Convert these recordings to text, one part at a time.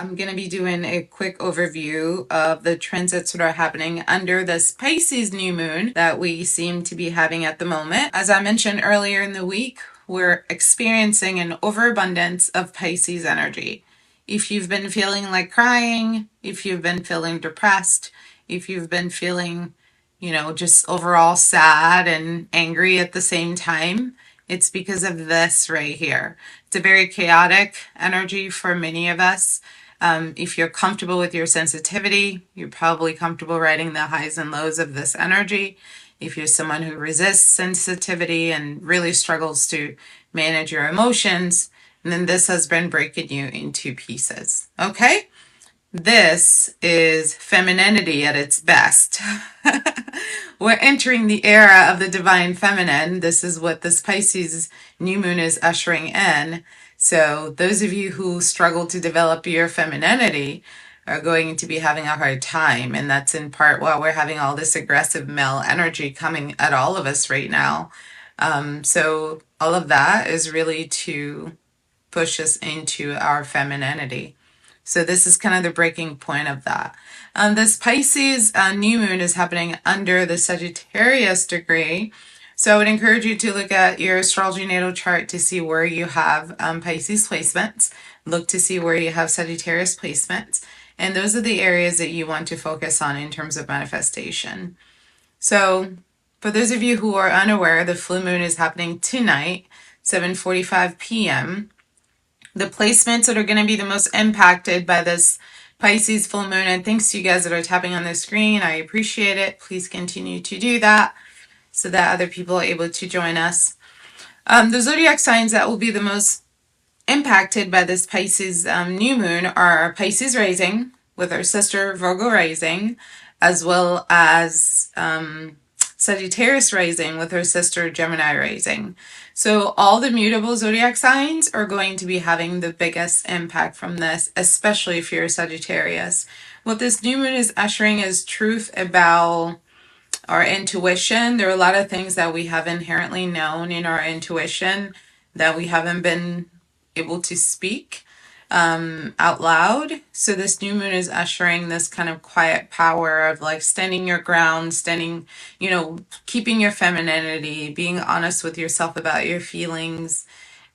I'm going to be doing a quick overview of the transits that are happening under this Pisces new moon that we seem to be having at the moment. As I mentioned earlier in the week, we're experiencing an overabundance of Pisces energy. If you've been feeling like crying, if you've been feeling depressed, if you've been feeling, just overall sad and angry at the same time, it's because of this right here. It's a very chaotic energy for many of us. If you're comfortable with your sensitivity, you're probably comfortable riding the highs and lows of this energy. If you're someone who resists sensitivity and really struggles to manage your emotions, then this has been breaking you into pieces. Okay? This is femininity at its best. We're entering the era of the divine feminine. This is what this Pisces new moon is ushering in. So those of you who struggle to develop your femininity are going to be having a hard time. And that's in part why we're having all this aggressive male energy coming at all of us right now. So all of that is really to push us into our femininity. So this is kind of the breaking point of that. This Pisces new moon is happening under the Sagittarius degree. So I would encourage you to look at your astrology natal chart to see where you have Pisces placements. Look to see where you have Sagittarius placements. And those are the areas that you want to focus on in terms of manifestation. So for those of you who are unaware, the full moon is happening tonight, 7:45 p.m. The placements that are going to be the most impacted by this Pisces full moon, and thanks to you guys that are tapping on the screen, I appreciate it. Please continue to do that so that other people are able to join us. The zodiac signs that will be the most impacted by this Pisces new moon are Pisces rising with our sister Virgo rising, as well as Sagittarius rising with her sister Gemini rising. So all the mutable zodiac signs are going to be having the biggest impact from this, especially if you're a Sagittarius. What this new moon is ushering is truth about our intuition. There are a lot of things that we have inherently known in our intuition that we haven't been able to speak out loud. So this new moon is ushering this kind of quiet power of like standing your ground, keeping your femininity, being honest with yourself about your feelings,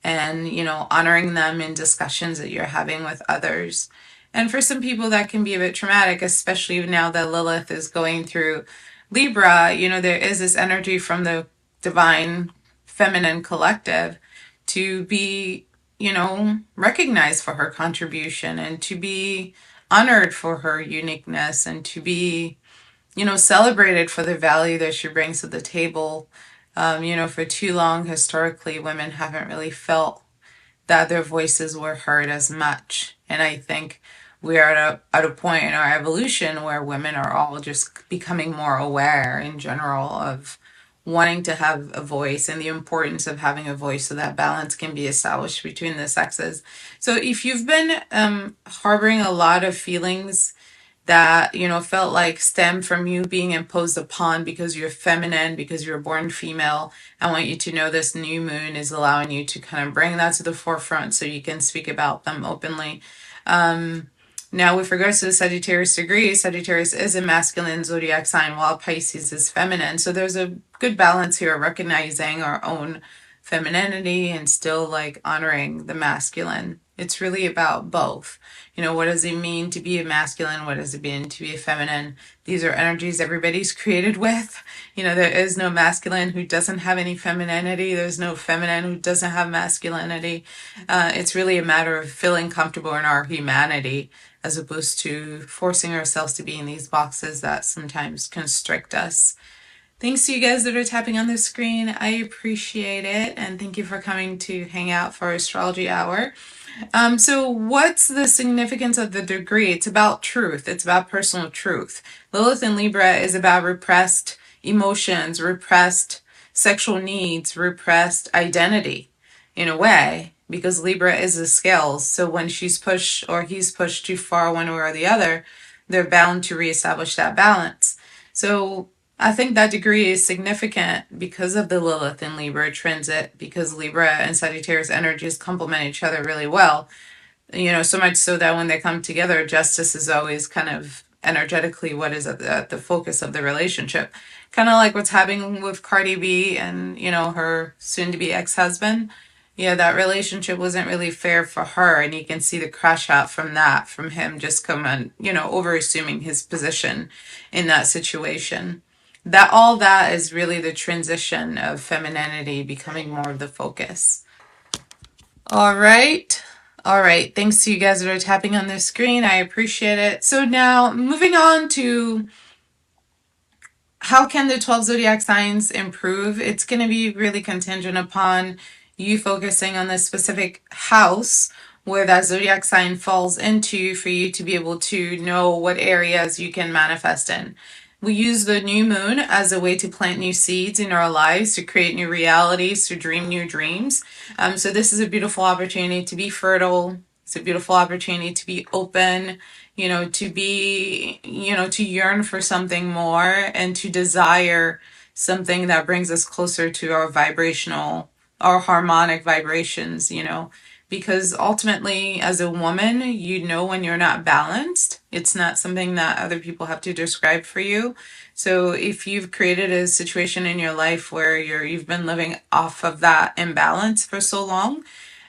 and, honoring them in discussions that you're having with others. And for some people that can be a bit traumatic, especially now that Lilith is going through Libra. There is this energy from the divine feminine collective to be recognized for her contribution and to be honored for her uniqueness and to be, celebrated for the value that she brings to the table. For too long, historically, women haven't really felt that their voices were heard as much. And I think we are at a point in our evolution where women are all just becoming more aware in general of wanting to have a voice and the importance of having a voice so that balance can be established between the sexes. So if you've been harboring a lot of feelings that, felt like stem from you being imposed upon because you're feminine, because you're born female, I want you to know this new moon is allowing you to kind of bring that to the forefront so you can speak about them openly. Now, with regards to the Sagittarius degree, Sagittarius is a masculine zodiac sign while Pisces is feminine. So there's a good balance here, recognizing our own femininity and still like honoring the masculine. It's really about both. What does it mean to be a masculine? What does it mean to be a feminine? These are energies everybody's created with. There is no masculine who doesn't have any femininity. There's no feminine who doesn't have masculinity. It's really a matter of feeling comfortable in our humanity as opposed to forcing ourselves to be in these boxes that sometimes constrict us. Thanks to you guys that are tapping on the screen. I appreciate it. And thank you for coming to hang out for Astrology Hour. So what's the significance of the degree? It's about truth. It's about personal truth. Lilith in Libra is about repressed emotions, repressed sexual needs, repressed identity in a way, because Libra is the scales. So when she's pushed or he's pushed too far one way or the other, they're bound to reestablish that balance. So I think that degree is significant because of the Lilith in Libra transit, because Libra and Sagittarius energies complement each other really well. So much so that when they come together, justice is always kind of energetically what is at the focus of the relationship. Kind of like what's happening with Cardi B and, her soon to be ex-husband. Yeah, that relationship wasn't really fair for her, and you can see the crash out from that, from him just coming, over assuming his position in that situation. All that is really the transition of femininity becoming more of the focus. All right. All right. Thanks to you guys that are tapping on the screen. I appreciate it. So now moving on to how can the 12 zodiac signs improve? It's going to be really contingent upon you focusing on the specific house where that zodiac sign falls into for you to be able to know what areas you can manifest in. We use the new moon as a way to plant new seeds in our lives, to create new realities, to dream new dreams. So this is a beautiful opportunity to be fertile. It's a beautiful opportunity to be open, to be, to yearn for something more and to desire something that brings us closer to our harmonic vibrations, because ultimately as a woman, when you're not balanced. It's not something that other people have to describe for you. So if you've created a situation in your life where you've been living off of that imbalance for so long,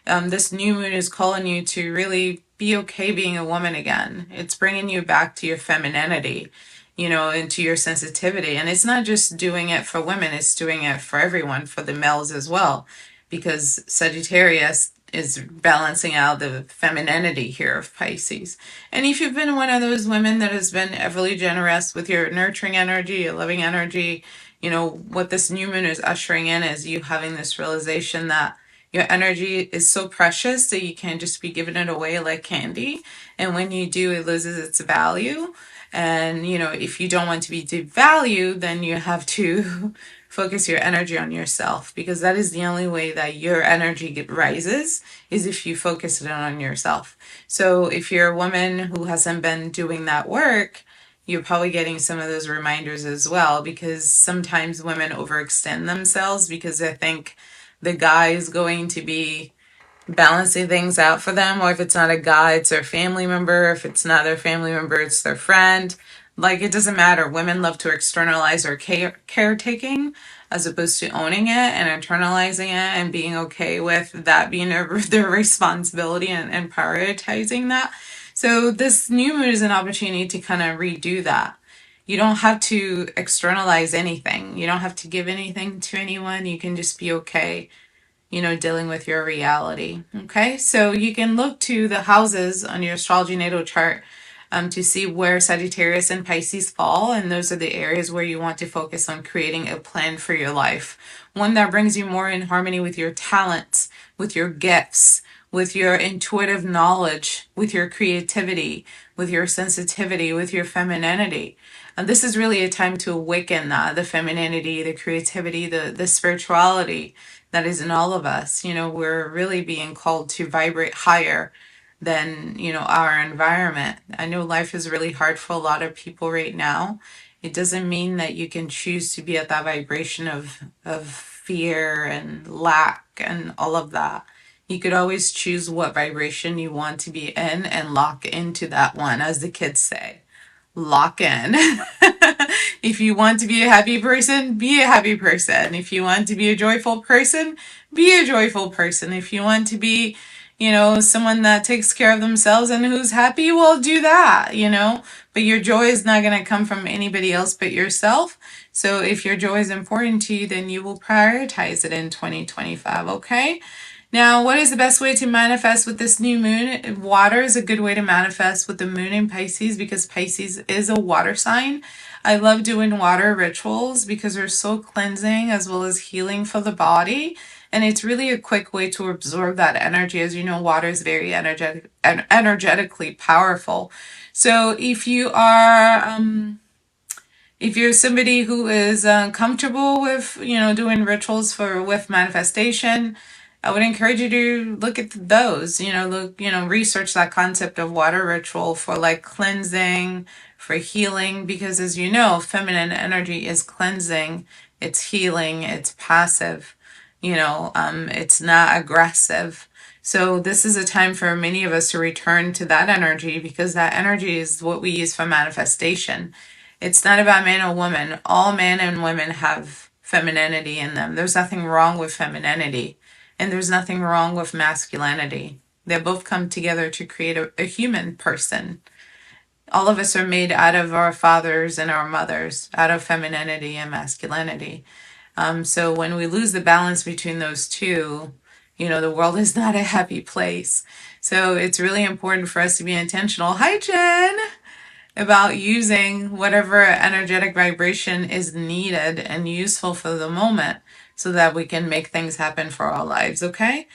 this new moon is calling you to really be okay being a woman again. It's bringing you back to your femininity, into your sensitivity. And it's not just doing it for women, it's doing it for everyone, for the males as well, because Sagittarius is balancing out the femininity here of Pisces. And if you've been one of those women that has been everly generous with your nurturing energy, your loving energy, what this new moon is ushering in is you having this realization that your energy is so precious that you can't just be giving it away like candy. And when you do, it loses its value. And, if you don't want to be devalued, then you have to focus your energy on yourself, because that is the only way that your energy rises, is if you focus it on yourself. So if you're a woman who hasn't been doing that work, you're probably getting some of those reminders as well, because sometimes women overextend themselves because they think the guy is going to be balancing things out for them, or if it's not a guy, it's their family member. If it's not their family member, it's their friend. Like, it doesn't matter. Women love to externalize their caretaking as opposed to owning it and internalizing it and being okay with that being their responsibility and prioritizing that. So this new moon is an opportunity to kind of redo that. You don't have to externalize anything. You don't have to give anything to anyone. You can just be okay, dealing with your reality. Okay, so you can look to the houses on your astrology natal chart to see where Sagittarius and Pisces fall, and those are the areas where you want to focus on creating a plan for your life. One that brings you more in harmony with your talents, with your gifts, with your intuitive knowledge, with your creativity, with your sensitivity, with your femininity. And this is really a time to awaken the femininity, the creativity, the spirituality that is in all of us. We're really being called to vibrate higher than, our environment. I know life is really hard for a lot of people right now. It doesn't mean that you can choose to be at that vibration of fear and lack and all of that. You could always choose what vibration you want to be in and lock into that one, as the kids say. Lock in. If you want to be a happy person, be a happy person. If you want to be a joyful person, be a joyful person. If you want to be, someone that takes care of themselves and who's happy, well, do that, But your joy is not going to come from anybody else but yourself. So if your joy is important to you, then you will prioritize it in 2025, okay? Now, what is the best way to manifest with this new moon? Water is a good way to manifest with the moon in Pisces, because Pisces is a water sign. I love doing water rituals because they're so cleansing as well as healing for the body. And it's really a quick way to absorb that energy. As you know, water is very energetically powerful. So if you're somebody who is comfortable with, doing rituals with manifestation, I would encourage you to look at those, research that concept of water ritual for like cleansing, for healing, because as you know, feminine energy is cleansing, it's healing, it's passive, it's not aggressive. So this is a time for many of us to return to that energy, because that energy is what we use for manifestation. It's not about man or woman. All men and women have femininity in them. There's nothing wrong with femininity, and there's nothing wrong with masculinity. They both come together to create a human person. All of us are made out of our fathers and our mothers, out of femininity and masculinity. So when we lose the balance between those two, the world is not a happy place. So it's really important for us to be intentional. Hi, Jen! About using whatever energetic vibration is needed and useful for the moment so that we can make things happen for our lives, okay?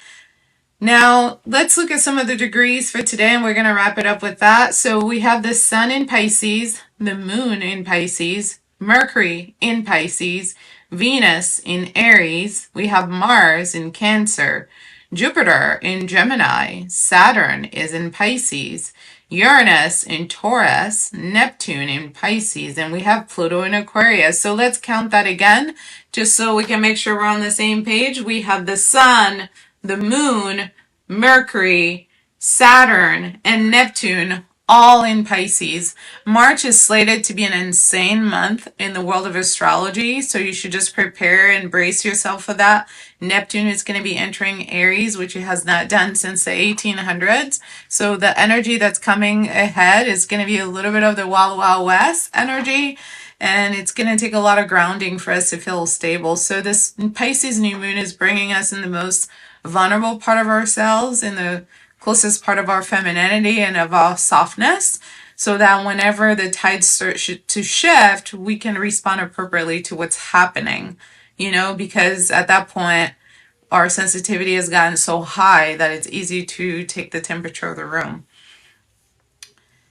Now, let's look at some of the degrees for today, and we're going to wrap it up with that. So we have the Sun in Pisces, the Moon in Pisces, Mercury in Pisces, Venus in Aries, we have Mars in Cancer, Jupiter in Gemini, Saturn is in Pisces, Uranus in Taurus, Neptune in Pisces, and we have Pluto in Aquarius. So let's count that again, just so we can make sure we're on the same page. We have the Sun, the Moon, Mercury, Saturn, and Neptune all in Pisces. March is slated to be an insane month in the world of astrology, so you should just prepare and brace yourself for that. Neptune is going to be entering Aries, which it has not done since the 1800s. So the energy that's coming ahead is going to be a little bit of the Wild Wild West energy, and it's going to take a lot of grounding for us to feel stable. So this Pisces new moon is bringing us in the most vulnerable part of ourselves, in the closest part of our femininity and of our softness, so that whenever the tides start to shift, we can respond appropriately to what's happening, because at that point, our sensitivity has gotten so high that it's easy to take the temperature of the room.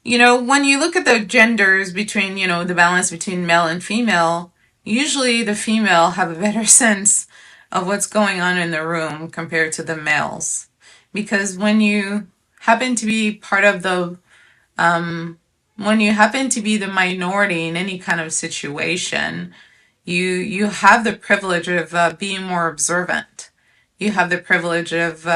When you look at the genders between, the balance between male and female, usually the female have a better sense of what's going on in the room compared to the males. Because when you happen to be the minority in any kind of situation, you have the privilege of being more observant. You have the privilege of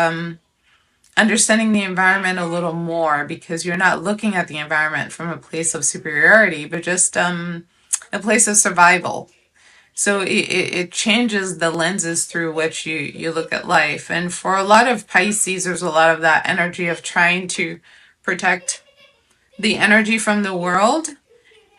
understanding the environment a little more, because you're not looking at the environment from a place of superiority, but just a place of survival. So it changes the lenses through which you look at life. And for a lot of Pisces, there's a lot of that energy of trying to protect the energy from the world.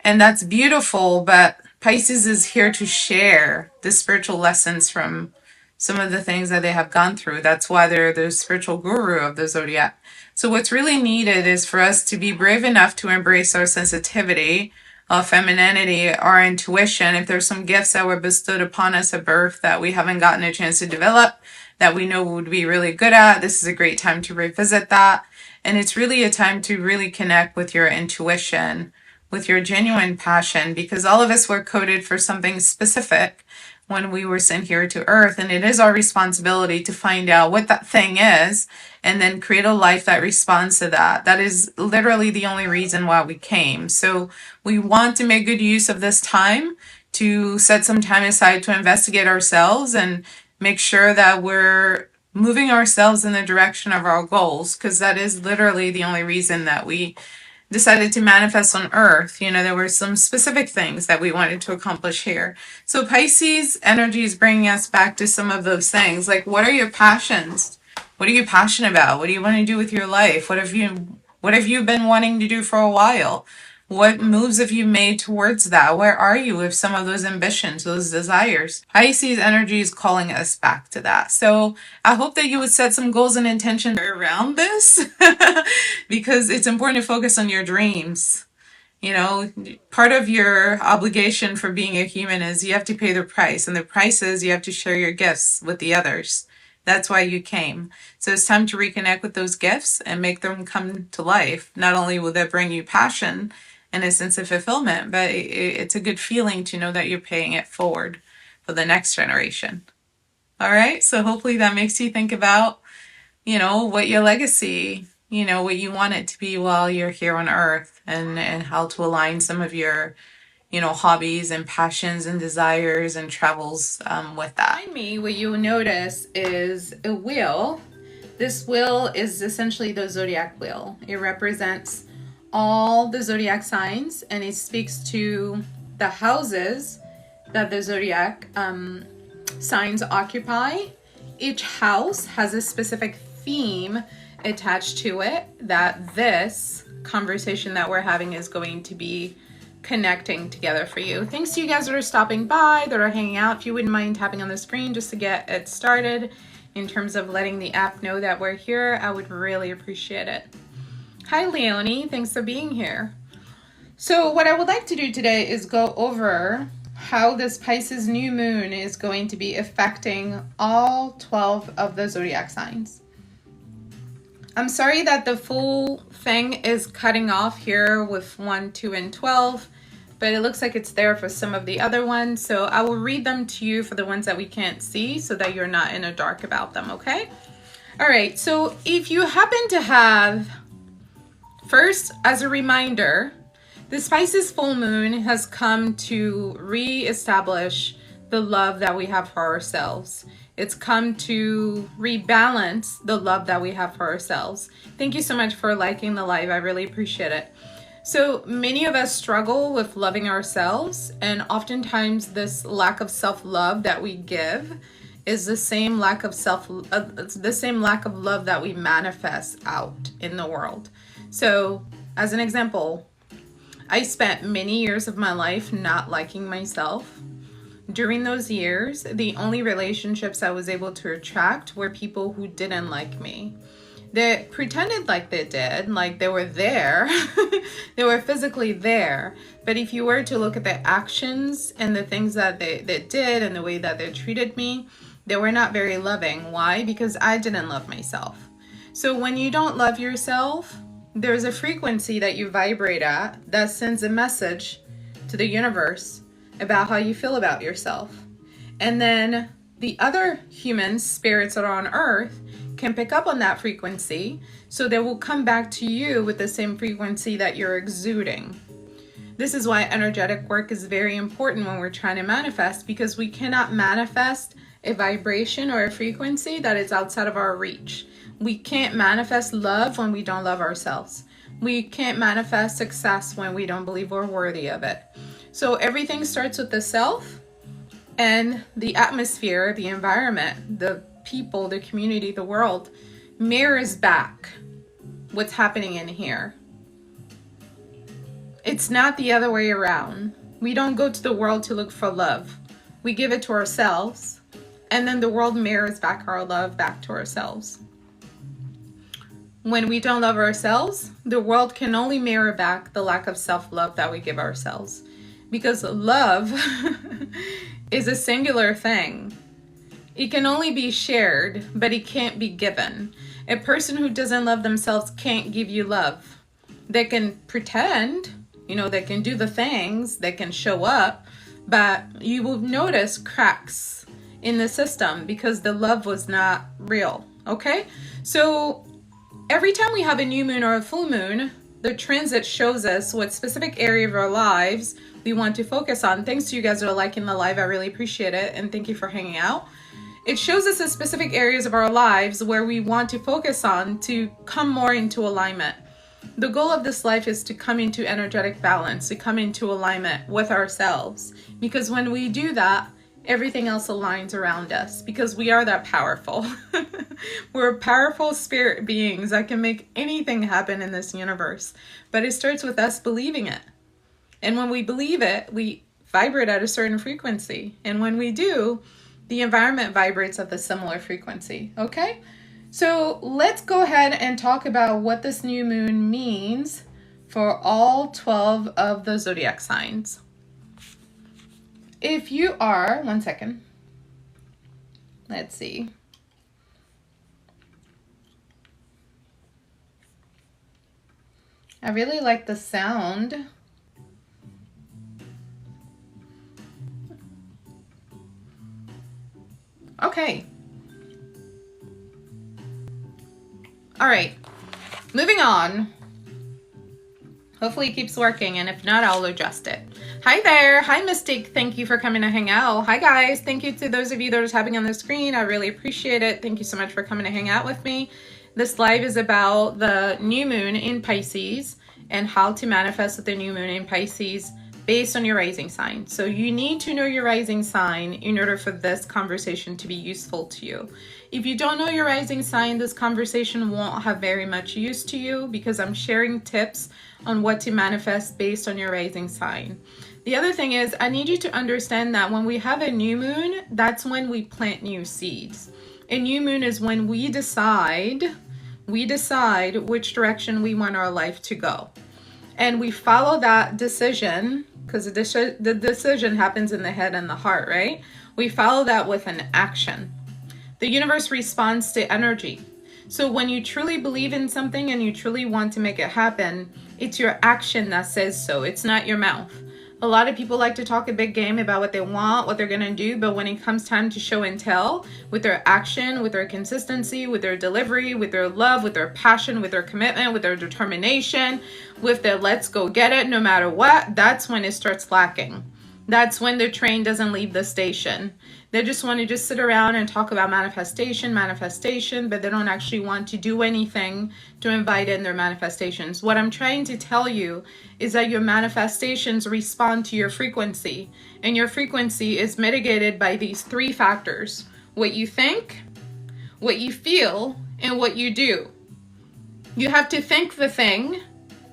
And that's beautiful, but Pisces is here to share the spiritual lessons from some of the things that they have gone through. That's why they're the spiritual guru of the zodiac. So what's really needed is for us to be brave enough to embrace our sensitivity, our femininity, our intuition. If there's some gifts that were bestowed upon us at birth that we haven't gotten a chance to develop, that we know would be really good at, this is a great time to revisit that. And it's really a time to really connect with your intuition, with your genuine passion, because all of us were coded for something specific when we were sent here to Earth, and it is our responsibility to find out what that thing is and then create a life that responds to that. That is literally the only reason why we came. So we want to make good use of this time to set some time aside to investigate ourselves and make sure that we're moving ourselves in the direction of our goals, because that is literally the only reason that we decided to manifest on Earth. There were some specific things that we wanted to accomplish here. So Pisces energy is bringing us back to some of those things. Like, what are your passions? What are you passionate about? What do you want to do with your life? What have you been wanting to do for a while? What moves have you made towards that? Where are you with some of those ambitions, those desires? Pisces energy is calling us back to that. So I hope that you would set some goals and intentions around this because it's important to focus on your dreams. Part of your obligation for being a human is you have to pay the price, and the price is you have to share your gifts with the others. That's why you came. So it's time to reconnect with those gifts and make them come to life. Not only will that bring you passion and a sense of fulfillment, but it's a good feeling to know that you're paying it forward for the next generation. All right, so hopefully that makes you think about, what your legacy, what you want it to be while you're here on Earth, and how to align some of your, hobbies and passions and desires and travels with that. Behind me, what you'll notice is a wheel This wheel is essentially the zodiac wheel. It represents all the zodiac signs, and it speaks to the houses that the zodiac signs occupy. Each house has a specific theme attached to it that this conversation that we're having is going to be connecting together for you. Thanks to you guys that are stopping by, that are hanging out. If you wouldn't mind tapping on the screen just to get it started in terms of letting the app know that we're here, I would really appreciate it. Hi Leonie, thanks for being here. So what I would like to do today is go over how this Pisces new moon is going to be affecting all 12 of the zodiac signs. I'm sorry that the full thing is cutting off here with 1, 2, and 12, but it looks like it's there for some of the other ones. So I will read them to you for the ones that we can't see so that you're not in the dark about them, okay? All right, so if you happen to have, first, as a reminder, this Pisces full moon has come to re-establish the love that we have for ourselves. It's come to rebalance the love that we have for ourselves. Thank you so much for liking the live. I really appreciate it. So many of us struggle with loving ourselves, and oftentimes this lack of self-love that we give is the same lack of love that we manifest out in the world. So as an example, I spent many years of my life not liking myself. During those years, the only relationships I was able to attract were people who didn't like me. They pretended like they did, like they were there. They were physically there. But if you were to look at the actions and the things that they did and the way that they treated me, they were not very loving. Why? Because I didn't love myself. So when you don't love yourself, there's a frequency that you vibrate at that sends a message to the universe about how you feel about yourself. And then the other humans, spirits that are on earth, can pick up on that frequency, so they will come back to you with the same frequency that you're exuding. This is why energetic work is very important when we're trying to manifest, because we cannot manifest a vibration or a frequency that is outside of our reach. We can't manifest love when we don't love ourselves. We can't manifest success when we don't believe we're worthy of it. So everything starts with the self, and the atmosphere, the environment, the people, the community, the world mirrors back what's happening in here. It's not the other way around. We don't go to the world to look for love. We give it to ourselves, and then the world mirrors back our love back to ourselves. When we don't love ourselves, the world can only mirror back the lack of self-love that we give ourselves. Because love is a singular thing. It can only be shared, but it can't be given. A person who doesn't love themselves can't give you love. They can pretend, they can do the things, they can show up, but you will notice cracks in the system because the love was not real, okay? So every time we have a new moon or a full moon, the transit shows us what specific area of our lives we want to focus on. Thanks to you guys that are liking the live. I really appreciate it. And thank you for hanging out. It shows us the specific areas of our lives where we want to focus on to come more into alignment. The goal of this life is to come into energetic balance, to come into alignment with ourselves. Because when we do that, everything else aligns around us, because we are that powerful. We're powerful spirit beings that can make anything happen in this universe. But it starts with us believing it. And when we believe it, we vibrate at a certain frequency. And when we do, the environment vibrates at the similar frequency. Okay? So let's go ahead and talk about what this new moon means for all 12 of the zodiac signs. If you are, one second. Let's see. I really like the sound. Okay. All right. Moving on. Hopefully it keeps working, and if not, I'll adjust it. Hi there. Hi, Mystic. Thank you for coming to hang out. Hi, guys. Thank you to those of you that are tapping on the screen. I really appreciate it. Thank you so much for coming to hang out with me. This live is about the new moon in Pisces and how to manifest with the new moon in Pisces based on your rising sign. So you need to know your rising sign in order for this conversation to be useful to you. If you don't know your rising sign, this conversation won't have very much use to you because I'm sharing tips on what to manifest based on your rising sign. The other thing is, I need you to understand that when we have a new moon, that's when we plant new seeds. A new moon is when we decide which direction we want our life to go. And we follow that decision, because the decision happens in the head and the heart, right? We follow that with an action. The universe responds to energy. So when you truly believe in something and you truly want to make it happen, it's your action that says so. It's not your mouth. A lot of people like to talk a big game about what they want, what they're going to do, but when it comes time to show and tell, with their action, with their consistency, with their delivery, with their love, with their passion, with their commitment, with their determination, with their let's go get it no matter what, that's when it starts lacking. That's when the train doesn't leave the station. They just want to just sit around and talk about manifestation, but they don't actually want to do anything to invite in their manifestations. What I'm trying to tell you is that your manifestations respond to your frequency, and your frequency is mitigated by these three factors: what you think, what you feel, and what you do. You have to think the thing,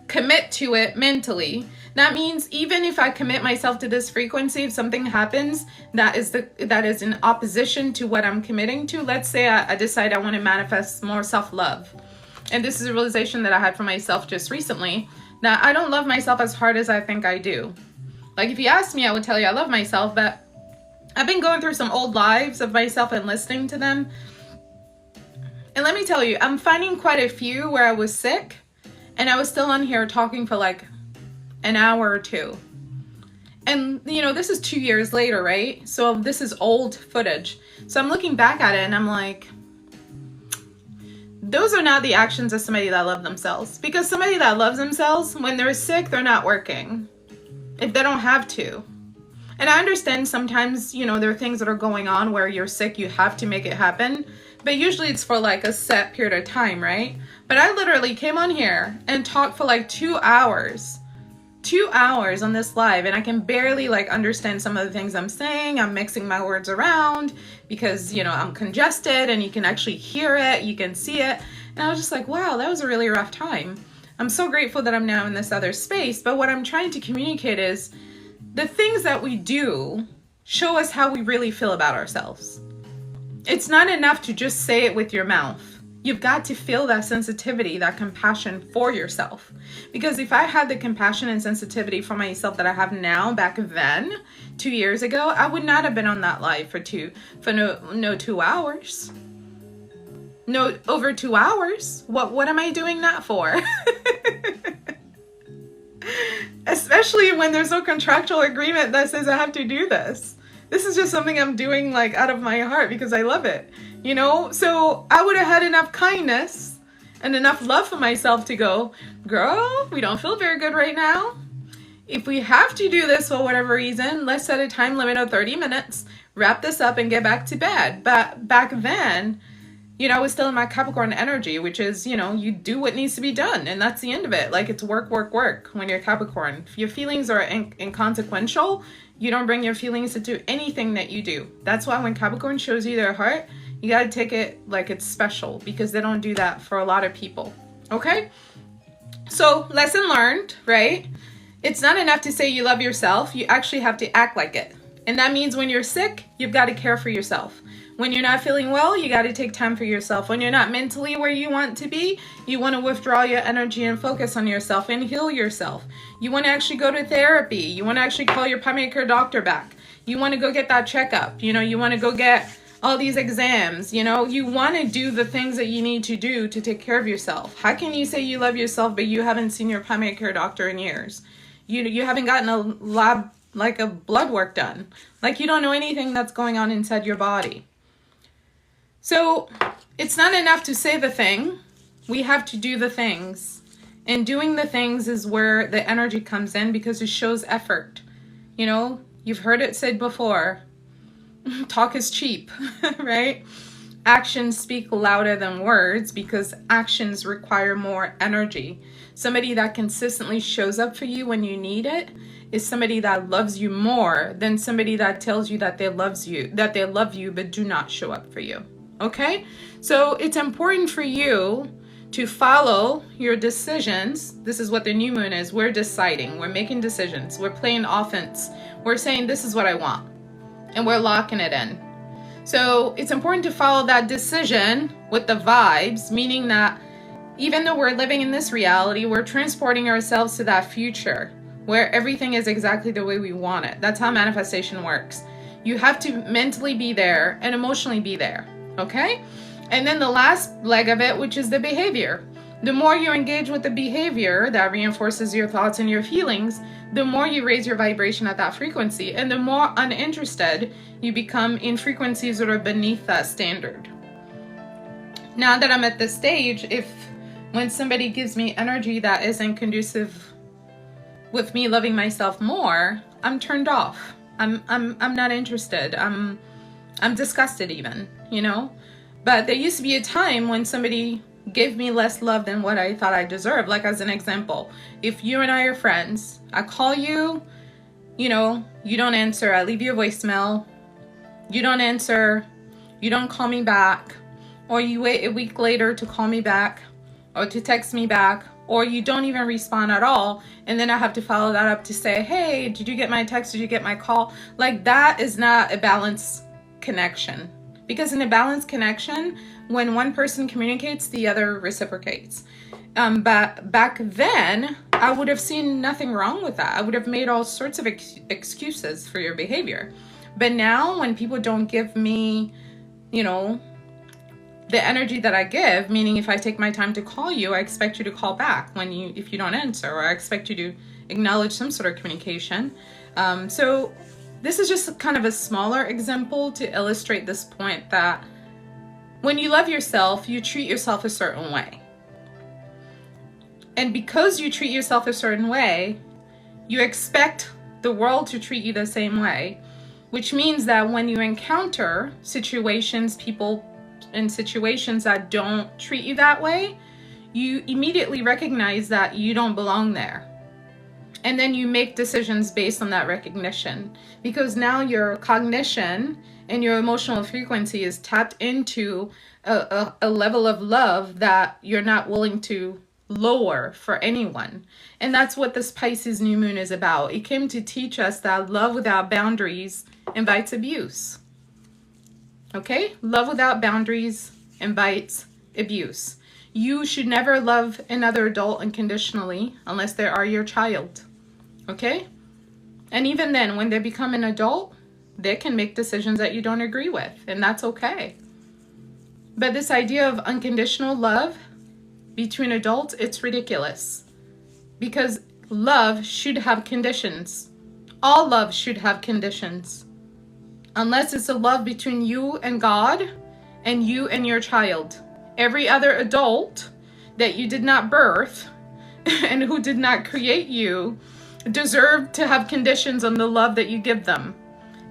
commit to it mentally. That means even if I commit myself to this frequency, if something happens that is in opposition to what I'm committing to, let's say I decide I want to manifest more self-love. And this is a realization that I had for myself just recently, that I don't love myself as hard as I think I do. Like if you asked me, I would tell you I love myself, but I've been going through some old lives of myself and listening to them. And let me tell you, I'm finding quite a few where I was sick and I was still on here talking for like an hour or two. And you know, this is 2 years later, right? So this is old footage. So I'm looking back at it and I'm like, those are not the actions of somebody that loves themselves. Because somebody that loves themselves, when they're sick, they're not working. If they don't have to. And I understand sometimes, you know, there are things that are going on where you're sick, you have to make it happen. But usually it's for like a set period of time, right? But I literally came on here and talked for like 2 hours. 2 hours on this live, and I can barely like understand some of the things I'm saying. I'm mixing my words around because, you know, I'm congested and you can actually hear it, you can see it. And I was just like, wow, that was a really rough time. I'm so grateful that I'm now in this other space. But what I'm trying to communicate is the things that we do show us how we really feel about ourselves. It's not enough to just say it with your mouth. You've got to feel that sensitivity, that compassion for yourself. Because if I had the compassion and sensitivity for myself that I have now back then, 2 years ago, I would not have been on that live for 2 hours. No, over 2 hours. What am I doing that for? Especially when there's no contractual agreement that says I have to do this. This is just something I'm doing like out of my heart because I love it. You know, so I would have had enough kindness and enough love for myself to go, girl, we don't feel very good right now. If we have to do this for whatever reason, let's set a time limit of 30 minutes, wrap this up and get back to bed. But back then, you know, I was still in my Capricorn energy, which is, you know, you do what needs to be done. And that's the end of it. Like it's work, work, work when you're Capricorn. If your feelings are inconsequential, you don't bring your feelings into anything that you do. That's why when Capricorn shows you their heart, you got to take it like it's special because they don't do that for a lot of people. Okay? So lesson learned, right? It's not enough to say you love yourself. You actually have to act like it. And that means when you're sick, you've got to care for yourself. When you're not feeling well, you got to take time for yourself. When you're not mentally where you want to be, you want to withdraw your energy and focus on yourself and heal yourself. You want to actually go to therapy. You want to actually call your primary care doctor back. You want to go get that checkup. You know, you want to go get all these exams. You know, you want to do the things that you need to do to take care of yourself. How can you say you love yourself, but you haven't seen your primary care doctor in years? You haven't gotten a lab, like a blood work done. Like you don't know anything that's going on inside your body. So it's not enough to say the thing. We have to do the things. And doing the things is where the energy comes in because it shows effort. You know, you've heard it said before, talk is cheap, right? Actions speak louder than words because actions require more energy. Somebody that consistently shows up for you when you need it is somebody that loves you more than somebody that tells you that they love you but do not show up for you. Okay? So it's important for you to follow your decisions. This is what the new moon is. We're deciding. We're making decisions. We're playing offense. We're saying this is what I want. And we're locking it in. So it's important to follow that decision with the vibes, meaning that even though we're living in this reality, we're transporting ourselves to that future where everything is exactly the way we want it. That's how manifestation works. You have to mentally be there and emotionally be there, okay? And then the last leg of it, which is the behavior. The more you engage with the behavior that reinforces your thoughts and your feelings, the more you raise your vibration at that frequency, and the more uninterested you become in frequencies that are beneath that standard. Now that I'm at this stage, when somebody gives me energy that isn't conducive with me loving myself more, I'm turned off. I'm not interested. I'm disgusted even, you know? But there used to be a time when somebody gave me less love than what I thought I deserved. Like as an example, if you and I are friends, I call you, you know, you don't answer. I leave you a voicemail. You don't answer. You don't call me back. Or you wait a week later to call me back or to text me back, or you don't even respond at all. And then I have to follow that up to say, hey, did you get my text? Did you get my call? Like that is not a balanced connection. Because in a balanced connection, when one person communicates, the other reciprocates. But back then, I would have seen nothing wrong with that. I would have made all sorts of excuses for your behavior. But now when people don't give me, you know, the energy that I give, meaning if I take my time to call you, I expect you to call back if you don't answer, or I expect you to acknowledge some sort of communication. So this is just kind of a smaller example to illustrate this point that when you love yourself, you treat yourself a certain way. And because you treat yourself a certain way, you expect the world to treat you the same way, which means that when you encounter people in situations that don't treat you that way, you immediately recognize that you don't belong there. And then you make decisions based on that recognition, because now your cognition and your emotional frequency is tapped into a level of love that you're not willing to lower for anyone. And that's what this Pisces new moon is about. It came to teach us that love without boundaries invites abuse. Okay? Love without boundaries invites abuse. You should never love another adult unconditionally unless they are your child. Okay? And even then, when they become an adult, they can make decisions that you don't agree with, and that's okay. But this idea of unconditional love between adults, it's ridiculous. Because love should have conditions. All love should have conditions. Unless it's a love between you and God and you and your child. Every other adult that you did not birth and who did not create you deserve to have conditions on the love that you give them,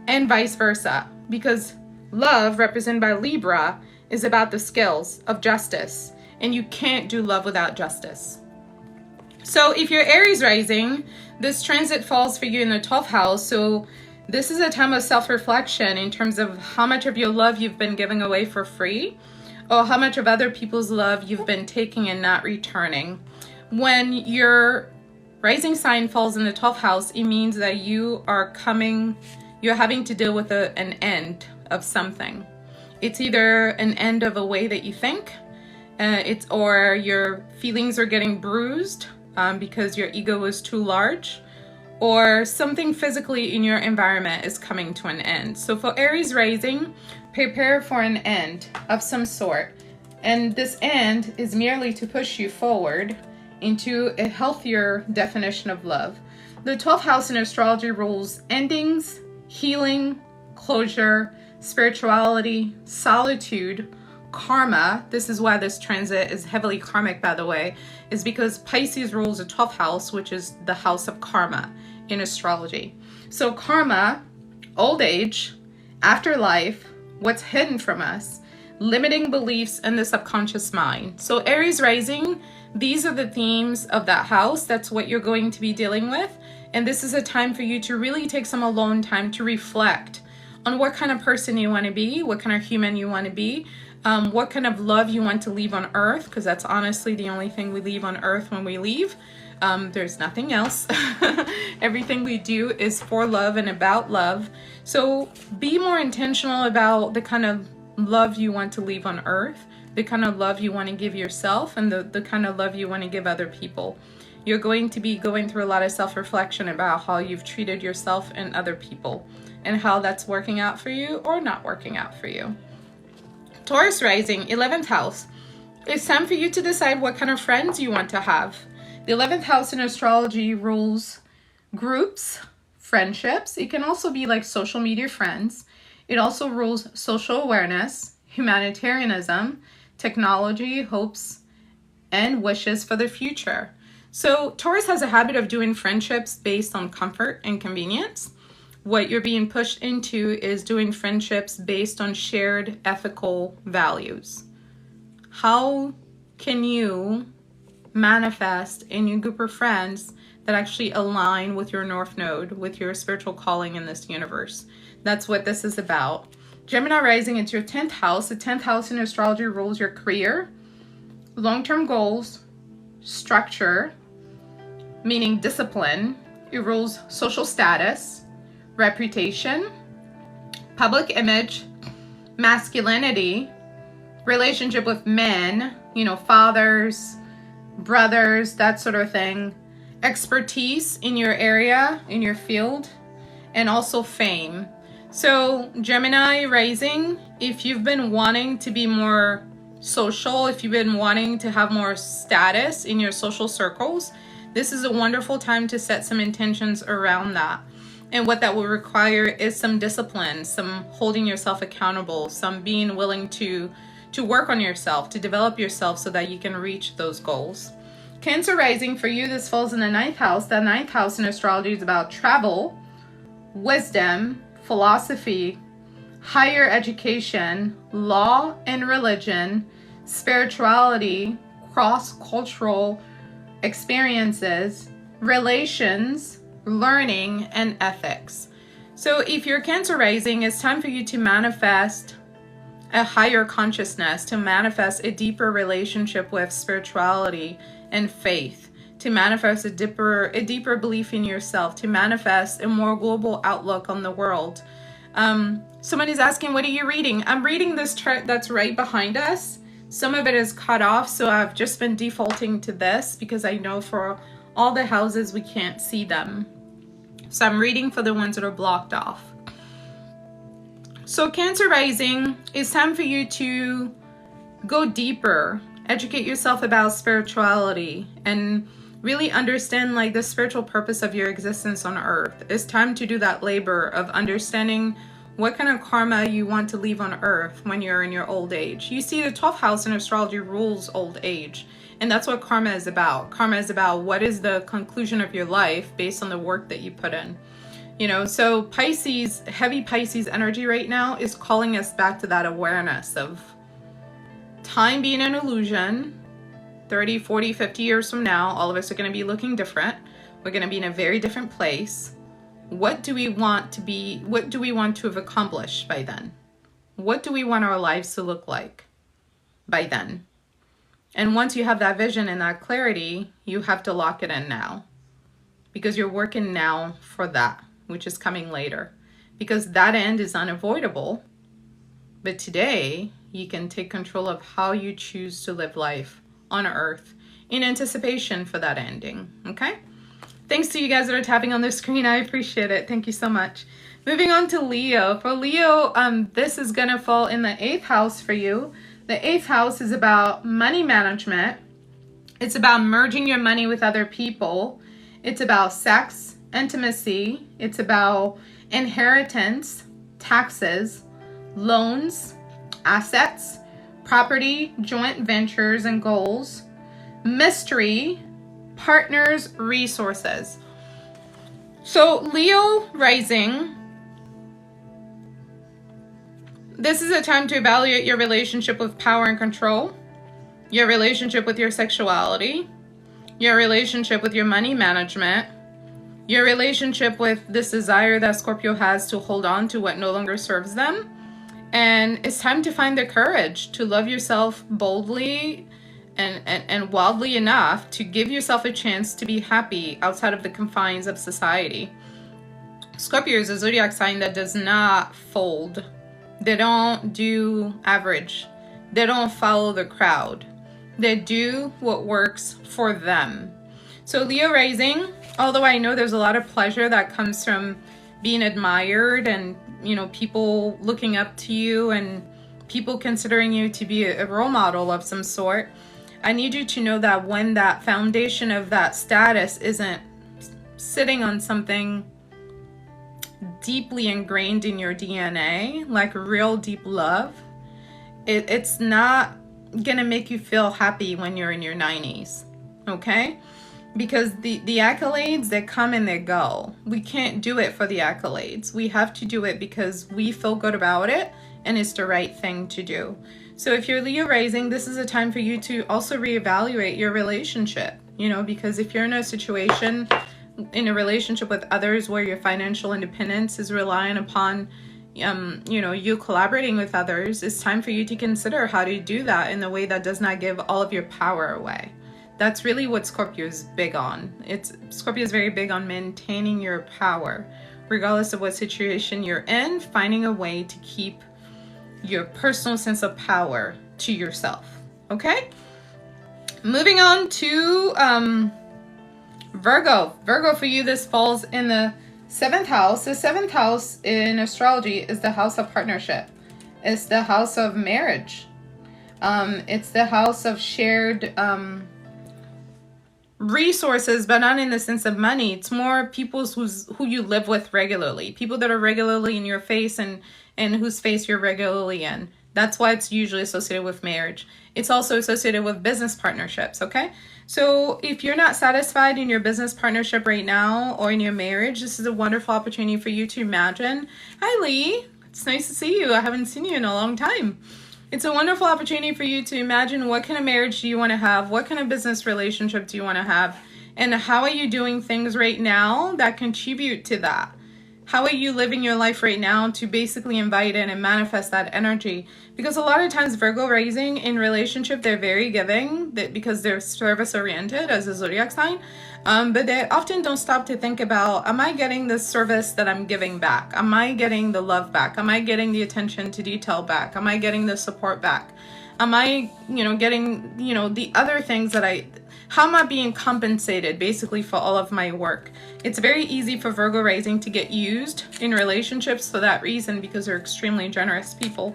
and vice versa, because love, represented by Libra, is about the scales of justice, and you can't do love without justice. So if you're Aries rising, this transit falls for you in the 12th house, so this is a time of self-reflection in terms of how much of your love you've been giving away for free, or how much of other people's love you've been taking and not returning. When your rising sign falls in the 12th house, it means that you're having to deal with an end of something. It's either an end of a way that you think, or your feelings are getting bruised because your ego is too large, or something physically in your environment is coming to an end. So for Aries rising, prepare for an end of some sort. And this end is merely to push you forward into a healthier definition of love. The 12th house in astrology rules endings, healing, closure, spirituality, solitude, karma, this is why this transit is heavily karmic, by the way, is because Pisces rules the 12th house, which is the house of karma in astrology. So karma, old age, afterlife, what's hidden from us, limiting beliefs in the subconscious mind. So Aries rising, these are the themes of that house. That's what you're going to be dealing with. And this is a time for you to really take some alone time to reflect on what kind of person you want to be, what kind of human you want to be, what kind of love you want to leave on earth, because that's honestly the only thing we leave on earth when we leave. There's nothing else. Everything we do is for love and about love. So be more intentional about the kind of love you want to leave on earth, the kind of love you want to give yourself, and the kind of love you want to give other people. You're going to be going through a lot of self-reflection about how you've treated yourself and other people, and how that's working out for you or not working out for you. Taurus rising, 11th house. It's time for you to decide what kind of friends you want to have. The 11th house in astrology rules groups, friendships. It can also be like social media friends. It also rules social awareness, humanitarianism, technology, hopes, and wishes for the future. So Taurus has a habit of doing friendships based on comfort and convenience. What you're being pushed into is doing friendships based on shared ethical values. How can you manifest a new group of friends that actually align with your North Node, with your spiritual calling in this universe? That's what this is about. Gemini rising, it's your 10th house. The 10th house in astrology rules your career, long-term goals, structure, meaning discipline. It rules social status, reputation, public image, masculinity, relationship with men, fathers, brothers, that sort of thing, expertise in your area, in your field, and also fame. So Gemini rising, if you've been wanting to be more social, if you've been wanting to have more status in your social circles, this is a wonderful time to set some intentions around that. And what that will require is some discipline, some holding yourself accountable, some being willing to work on yourself, to develop yourself so that you can reach those goals. Cancer rising, for you, this falls in the 9th house. The 9th house in astrology is about travel, wisdom, philosophy, higher education, law and religion, spirituality, cross-cultural experiences, relations, learning, and ethics. So if you're Cancer rising, it's time for you to manifest a higher consciousness, to manifest a deeper relationship with spirituality and faith, to manifest a deeper belief in yourself, to manifest a more global outlook on the world. Someone is asking, what are you reading? I'm reading this chart that's right behind us. Some of it is cut off, so I've just been defaulting to this because I know for all the houses we can't see them. So I'm reading for the ones that are blocked off. So Cancer rising, it's time for you to go deeper, educate yourself about spirituality, and really understand like the spiritual purpose of your existence on earth. It's time to do that labor of understanding what kind of karma you want to leave on earth when you're in your old age. You see, the 12th house in astrology rules old age, and that's what karma is about. Karma is about what is the conclusion of your life based on the work that you put in. So Pisces, heavy Pisces energy right now is calling us back to that awareness of time being an illusion. 30, 40, 50 years from now, all of us are going to be looking different. We're going to be in a very different place. What do we want to be? What do we want to have accomplished by then? What do we want our lives to look like by then? And once you have that vision and that clarity, you have to lock it in now, because you're working now for that, which is coming later, because that end is unavoidable. But today, you can take control of how you choose to live life on earth in anticipation for that ending. Okay? Thanks to you guys that are tapping on the screen. I appreciate it. Thank you so much. Moving on to Leo. For Leo, this is going to fall in the 8th house for you. The 8th house is about money management. It's about merging your money with other people. It's about sex, intimacy. It's about inheritance, taxes, loans, assets, property, joint ventures and goals, mystery, partners, resources. So Leo rising, this is a time to evaluate your relationship with power and control, your relationship with your sexuality, your relationship with your money management, your relationship with this desire that Scorpio has to hold on to what no longer serves them. And it's time to find the courage to love yourself boldly and wildly enough to give yourself a chance to be happy outside of the confines of society. Scorpio is a zodiac sign that does not fold. They don't do average. They don't follow the crowd. They do what works for them. So Leo rising, although I know there's a lot of pleasure that comes from being admired and, you know, people looking up to you and people considering you to be a role model of some sort, I need you to know that when that foundation of that status isn't sitting on something deeply ingrained in your DNA, like real deep love, it's not gonna make you feel happy when you're in your 90s, okay? Because the accolades, they come and they go. We can't do it for the accolades. We have to do it because we feel good about it and it's the right thing to do. So if you're Leo rising, this is a time for you to also reevaluate your relationship, you know, because if you're in a situation, in a relationship with others where your financial independence is relying upon you know, you collaborating with others, it's time for you to consider how to do that in a way that does not give all of your power away. That's really what Scorpio is big on. Scorpio is very big on maintaining your power, regardless of what situation you're in, finding a way to keep your personal sense of power to yourself. Okay? Moving on to Virgo. Virgo, for you, this falls in the 7th house. The 7th house in astrology is the house of partnership. It's the house of marriage. It's the house of shared resources, but not in the sense of money. It's more people who you live with regularly, people that are regularly in your face and whose face you're regularly in. That's why it's usually associated with marriage. It's also associated with business partnerships, okay? So if you're not satisfied in your business partnership right now or in your marriage, this is a wonderful opportunity for you to imagine. Hi, Lee. It's nice to see you. I haven't seen you in a long time. It's a wonderful opportunity for you to imagine what kind of marriage do you want to have? What kind of business relationship do you want to have? And how are you doing things right now that contribute to that? How are you living your life right now to basically invite in and manifest that energy? Because a lot of times Virgo rising in relationship, they're very giving because they're service oriented as a zodiac sign. But they often don't stop to think about, am I getting the service that I'm giving back? Am I getting the love back? Am I getting the attention to detail back? Am I getting the support back? Am I, getting, the other things how am I being compensated basically for all of my work? It's very easy for Virgo rising to get used in relationships for that reason because they're extremely generous people.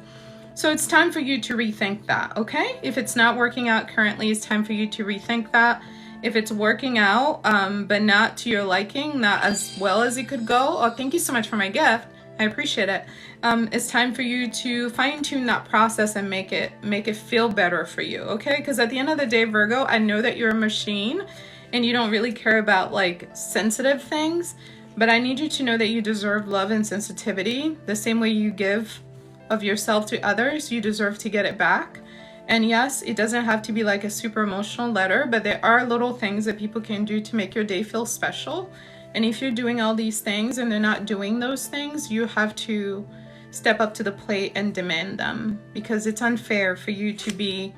So it's time for you to rethink that, okay? If it's not working out currently, it's time for you to rethink that. If it's working out, but not to your liking, not as well as it could go, oh, thank you so much for my gift. I appreciate it. It's time for you to fine tune that process and make it feel better for you, okay? Because at the end of the day, Virgo, I know that you're a machine and you don't really care about like sensitive things, but I need you to know that you deserve love and sensitivity. The same way you give of yourself to others, you deserve to get it back. And yes, it doesn't have to be like a super emotional letter, but there are little things that people can do to make your day feel special. And if you're doing all these things and they're not doing those things, you have to step up to the plate and demand them, because it's unfair for you to be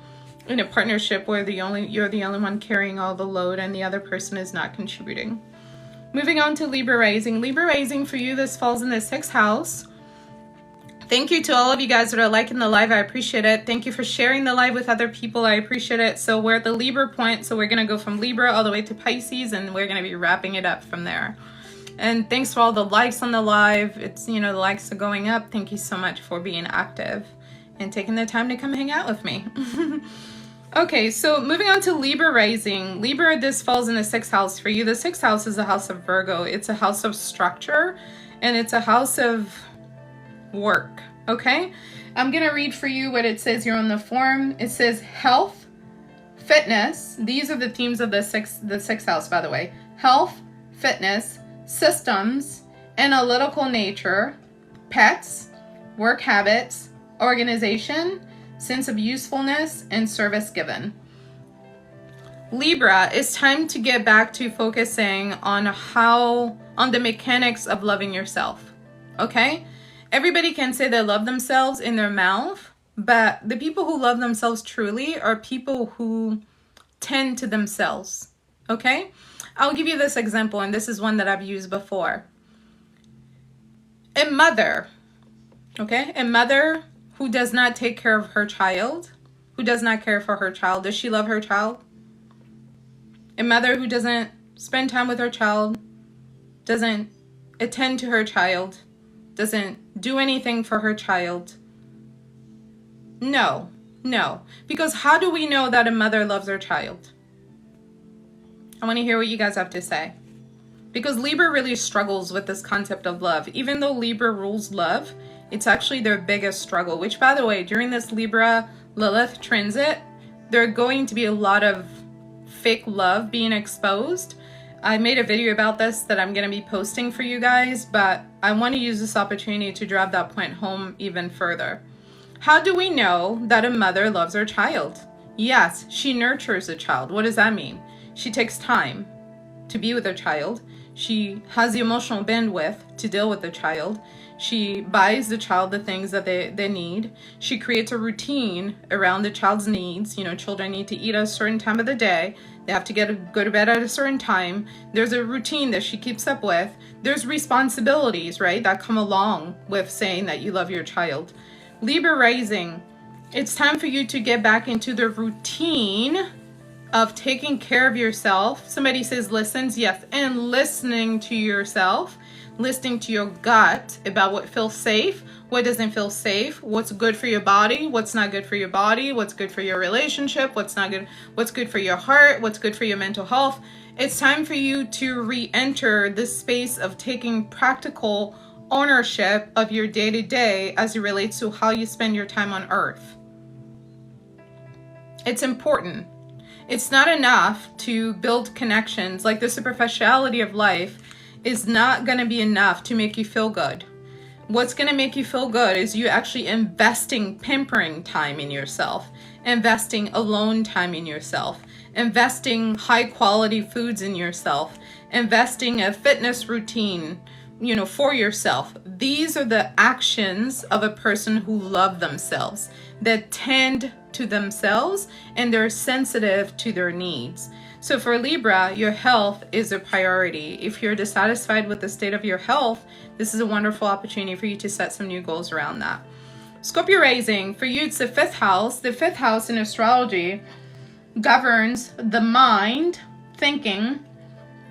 in a partnership where you're the only one carrying all the load and the other person is not contributing. Moving on to Libra rising. Libra rising, for you, this falls in the 6th house. Thank you to all of you guys that are liking the live. I appreciate it. Thank you for sharing the live with other people. I appreciate it. So we're at the Libra point. So we're going to go from Libra all the way to Pisces, and we're going to be wrapping it up from there. And thanks for all the likes on the live. It's, the likes are going up. Thank you so much for being active and taking the time to come hang out with me. Okay, so moving on to Libra rising. Libra, this falls in the 6th house for you. The 6th house is a house of Virgo. It's a house of structure, and it's a house of work. Okay, I'm gonna read for you what it says here on the form. It says health, fitness. These are the themes of the sixth house, by the way. Health, fitness, systems, analytical nature, pets, work habits, organization, sense of usefulness, and service given. Libra, it's time to get back to focusing on the mechanics of loving yourself. Okay? Everybody can say they love themselves in their mouth, but the people who love themselves truly are people who tend to themselves. Okay? I'll give you this example, and this is one that I've used before. A mother, okay? A mother who does not take care of her child, who does not care for her child, does she love her child? A mother who doesn't spend time with her child, doesn't attend to her child, doesn't do anything for her child. No. Because how do we know that a mother loves her child? I want to hear what you guys have to say. Because Libra really struggles with this concept of love. Even though Libra rules love, it's actually their biggest struggle. Which, by the way, during this Libra Lilith transit, there are going to be a lot of fake love being exposed. I made a video about this that I'm going to be posting for you guys, but I want to use this opportunity to drive that point home even further. How do we know that a mother loves her child? Yes, she nurtures a child. What does that mean? She takes time to be with her child. She has the emotional bandwidth to deal with the child. She buys the child the things that they need. She creates a routine around the child's needs. You know, children need to eat at a certain time of the day. They have to go to bed at a certain time. There's a routine that she keeps up with. There's responsibilities, right, that come along with saying that you love your child. Libra rising, it's time for you to get back into the routine of taking care of yourself. Somebody says listens, yes, and listening to yourself, listening to your gut about what feels safe, what doesn't feel safe, what's good for your body, what's not good for your body, what's good for your relationship, what's not good, what's good for your heart, what's good for your mental health. It's time for you to re-enter this space of taking practical ownership of your day-to-day as it relates to how you spend your time on earth. It's important. It's not enough to build connections. Like, the superficiality of life is not going to be enough to make you feel good. What's going to make you feel good is you actually investing pampering time in yourself, investing alone time in yourself, investing high quality foods in yourself, investing a fitness routine, you know, for yourself. These are the actions of a person who love themselves, that tend to themselves, and they're sensitive to their needs. So for Libra, your health is a priority. If you're dissatisfied with the state of your health, this is a wonderful opportunity for you to set some new goals around that. Scorpio rising, for you, it's the fifth house. The fifth house in astrology governs the mind, thinking,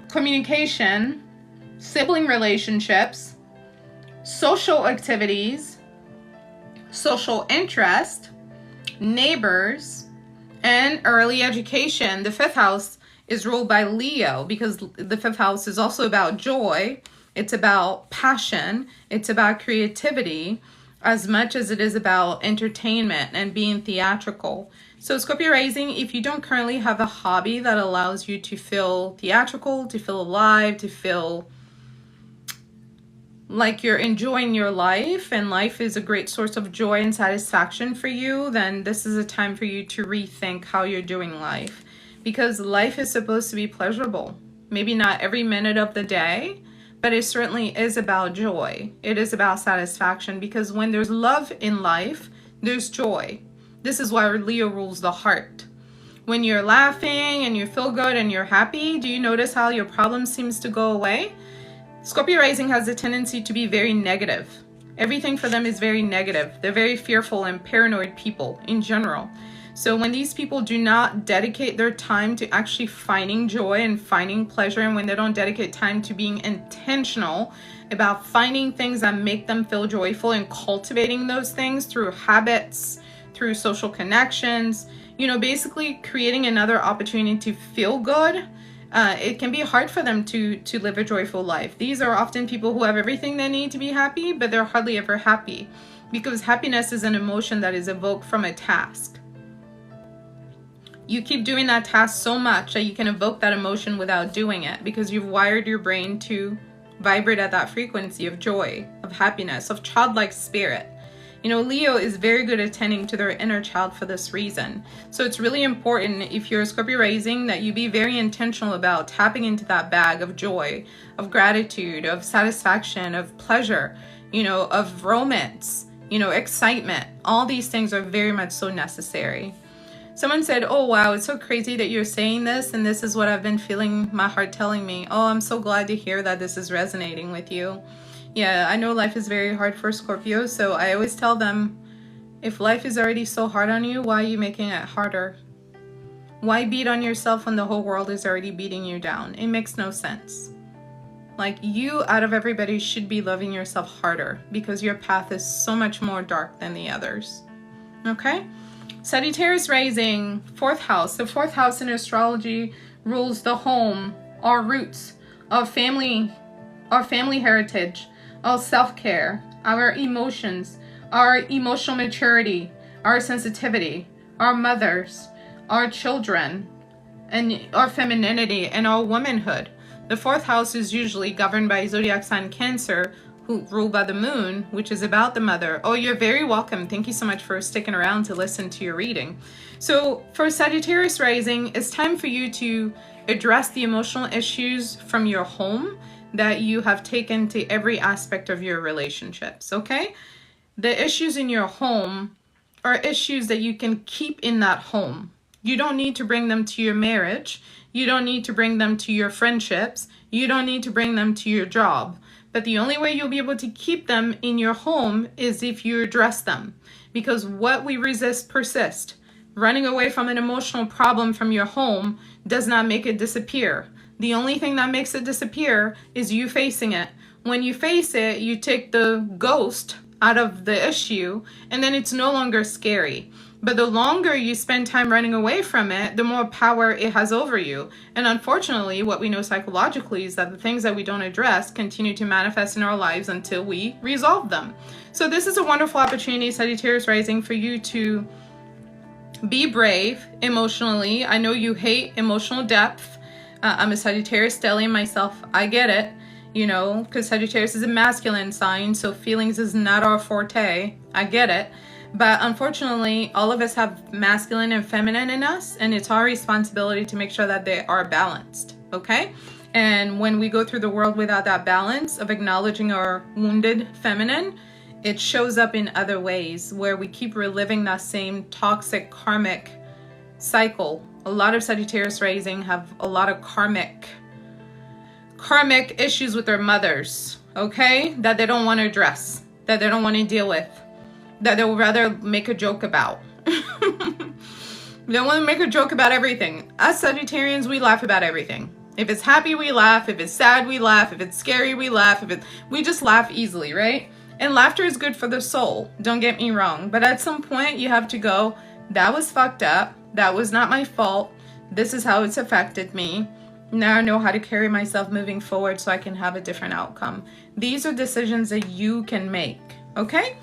communication, sibling relationships, social activities, social interest, neighbors, and early education. The fifth house is ruled by Leo because the fifth house is also about joy. It's about passion. It's about creativity as much as it is about entertainment and being theatrical. So Scorpio rising, if you don't currently have a hobby that allows you to feel theatrical, to feel alive, to feel like you're enjoying your life, and life is a great source of joy and satisfaction for you, then this is a time for you to rethink how you're doing life. Because life is supposed to be pleasurable. Maybe not every minute of the day, but it certainly is about joy. It is about satisfaction, because when there's love in life, there's joy. This is why Leo rules the heart. When you're laughing and you feel good and you're happy, do you notice how your problem seems to go away? Scorpio rising has a tendency to be very negative. Everything for them is very negative. They're very fearful and paranoid people in general. So when these people do not dedicate their time to actually finding joy and finding pleasure, and when they don't dedicate time to being intentional about finding things that make them feel joyful and cultivating those things through habits, through social connections, you know, basically creating another opportunity to feel good, it can be hard for them to live a joyful life. These are often people who have everything they need to be happy, but they're hardly ever happy, because happiness is an emotion that is evoked from a task. You keep doing that task so much that you can evoke that emotion without doing it, because you've wired your brain to vibrate at that frequency of joy, of happiness, of childlike spirit. You know, Leo is very good at tending to their inner child for this reason. So it's really important, if you're a Scorpio rising, that you be very intentional about tapping into that bag of joy, of gratitude, of satisfaction, of pleasure, you know, of romance, you know, excitement. All these things are very much so necessary. Someone said, oh wow, it's so crazy that you're saying this, and this is what I've been feeling my heart telling me. Oh, I'm so glad to hear that this is resonating with you. Yeah, I know life is very hard for Scorpio, so I always tell them, if life is already so hard on you, why are you making it harder? Why beat on yourself when the whole world is already beating you down? It makes no sense. Like, you out of everybody should be loving yourself harder, because your path is so much more dark than the others. Okay? Sagittarius rising, 4th house. The 4th house in astrology rules the home, our roots, our family heritage, our self-care, our emotions, our emotional maturity, our sensitivity, our mothers, our children, and our femininity and our womanhood. The 4th house is usually governed by zodiac sign Cancer, who rule by the moon, which is about the mother. Oh, you're very welcome. Thank you so much for sticking around to listen to your reading. So for Sagittarius rising, it's time for you to address the emotional issues from your home that you have taken to every aspect of your relationships, okay? The issues in your home are issues that you can keep in that home. You don't need to bring them to your marriage. You don't need to bring them to your friendships. You don't need to bring them to your job. But the only way you'll be able to keep them in your home is if you address them. Because what we resist persists. Running away from an emotional problem from your home does not make it disappear. The only thing that makes it disappear is you facing it. When you face it, you take the ghost out of the issue, and then it's no longer scary. But the longer you spend time running away from it, the more power it has over you. And unfortunately, what we know psychologically is that the things that we don't address continue to manifest in our lives until we resolve them. So this is a wonderful opportunity, Sagittarius rising, for you to be brave emotionally. I know you hate emotional depth. I'm a Sagittarius stellium myself. I get it, you know, because Sagittarius is a masculine sign, so feelings is not our forte. I get it. But unfortunately, all of us have masculine and feminine in us, and it's our responsibility to make sure that they are balanced, okay? And when we go through the world without that balance of acknowledging our wounded feminine, it shows up in other ways where we keep reliving that same toxic karmic cycle. A lot of Sagittarius rising have a lot of karmic issues with their mothers, okay? That they don't want to address, that they don't want to deal with, that they'll rather make a joke about. They want to make a joke about everything. Us Sagittarians, we laugh about everything. If it's happy, we laugh. If it's sad, we laugh. If it's scary, we laugh. We just laugh easily, right? And laughter is good for the soul. Don't get me wrong. But at some point, you have to go, that was fucked up. That was not my fault. This is how it's affected me. Now I know how to carry myself moving forward so I can have a different outcome. These are decisions that you can make, okay?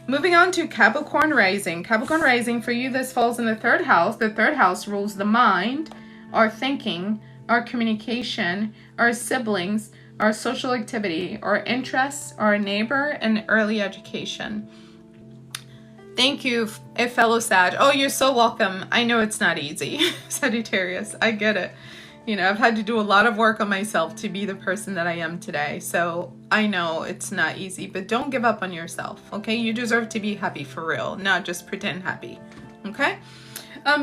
Moving on to Capricorn rising. Capricorn rising, for you, this falls in the 3rd house. The 3rd house rules the mind, our thinking, our communication, our siblings, our social activity, our interests, our neighbor, and early education. Thank you, fellow Sag. Oh, you're so welcome. I know it's not easy, Sagittarius. I get it. You know, I've had to do a lot of work on myself to be the person that I am today. So I know it's not easy, but don't give up on yourself, okay? You deserve to be happy for real, not just pretend happy, okay?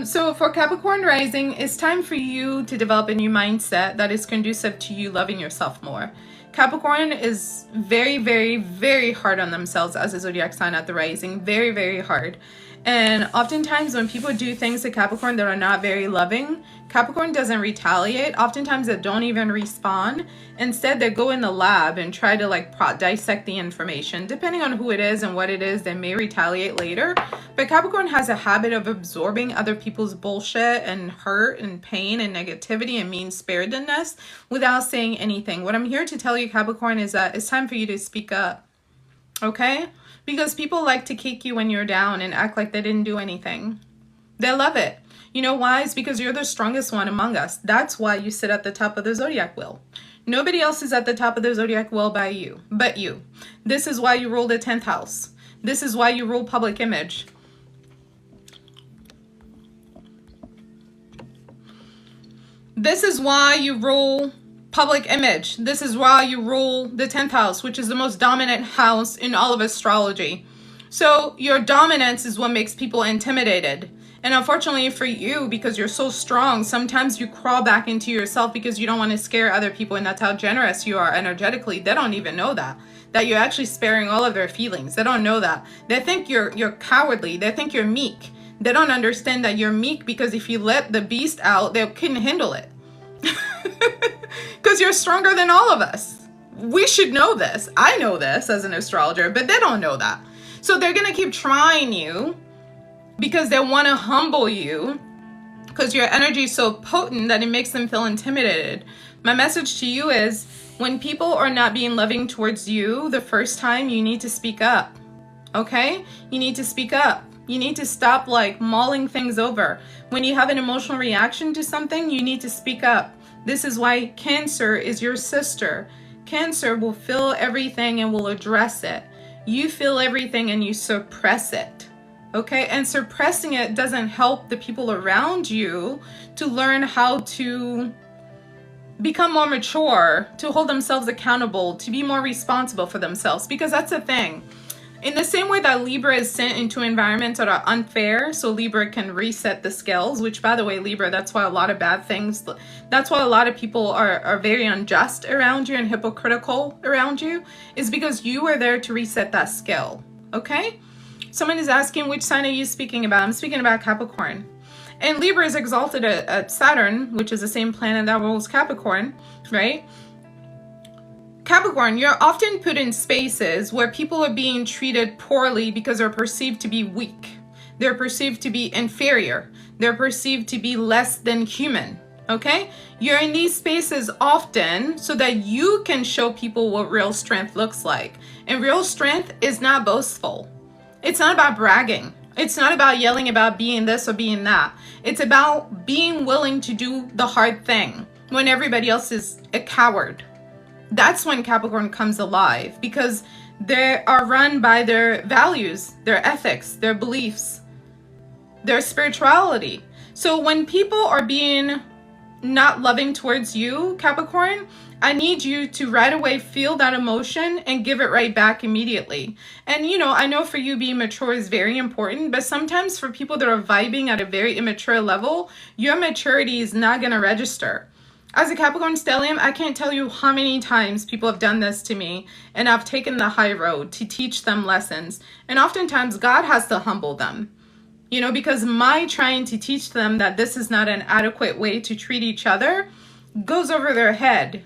So for Capricorn rising, it's time for you to develop a new mindset that is conducive to you loving yourself more. Capricorn is very, very, very hard on themselves as a zodiac sign at the rising. Very, very hard. And oftentimes when people do things to Capricorn that are not very loving, Capricorn doesn't retaliate. Oftentimes they don't even respond. Instead, they go in the lab and try to like dissect the information. Depending on who it is and what it is, they may retaliate later. But Capricorn has a habit of absorbing other people's bullshit and hurt and pain and negativity and mean-spiritedness without saying anything. What I'm here to tell you, Capricorn, is that it's time for you to speak up. Okay? Because people like to kick you when you're down and act like they didn't do anything. They love it. You know why? It's because you're the strongest one among us. That's why you sit at the top of the zodiac wheel. Nobody else is at the top of the zodiac wheel but you. This is why you rule the 10th house. This is why you rule public image. This is why you rule public image. This is why you rule the 10th house, which is the most dominant house in all of astrology. So your dominance is what makes people intimidated. And unfortunately for you, because you're so strong, sometimes you crawl back into yourself because you don't want to scare other people. And that's how generous you are energetically. They don't even know that you're actually sparing all of their feelings. They don't know that. They think you're cowardly. They think you're meek. They don't understand that you're meek because if you let the beast out, they couldn't handle it. Because you're stronger than all of us. We should know this. I know this as an astrologer, but they don't know that. So they're going to keep trying you because they want to humble you because your energy is so potent that it makes them feel intimidated. My message to you is when people are not being loving towards you the first time, you need to speak up. Okay? You need to speak up. You need to stop like mulling things over. When you have an emotional reaction to something, you need to speak up. This is why Cancer is your sister. Cancer will feel everything and will address it. You feel everything and you suppress it. Okay? And suppressing it doesn't help the people around you to learn how to become more mature, to hold themselves accountable, to be more responsible for themselves. Because that's the thing. In the same way that Libra is sent into environments that are unfair, so Libra can reset the scales, which by the way, Libra, that's why a lot of bad things, that's why a lot of people are very unjust around you and hypocritical around you, is because you are there to reset that scale, okay? Someone is asking, which sign are you speaking about? I'm speaking about Capricorn. And Libra is exalted at Saturn, which is the same planet that rules Capricorn, right? Capricorn, you're often put in spaces where people are being treated poorly because they're perceived to be weak. They're perceived to be inferior. They're perceived to be less than human, okay? You're in these spaces often so that you can show people what real strength looks like. And real strength is not boastful. It's not about bragging. It's not about yelling about being this or being that. It's about being willing to do the hard thing when everybody else is a coward. That's when Capricorn comes alive because they are run by their values, their ethics, their beliefs, their spirituality. So when people are being not loving towards you, Capricorn, I need you to right away feel that emotion and give it right back immediately. And you know, I know for you being mature is very important, but sometimes for people that are vibing at a very immature level, your maturity is not going to register. As a Capricorn stellium, I can't tell you how many times people have done this to me, and I've taken the high road to teach them lessons. And oftentimes God has to humble them, you know, because my trying to teach them that this is not an adequate way to treat each other goes over their head.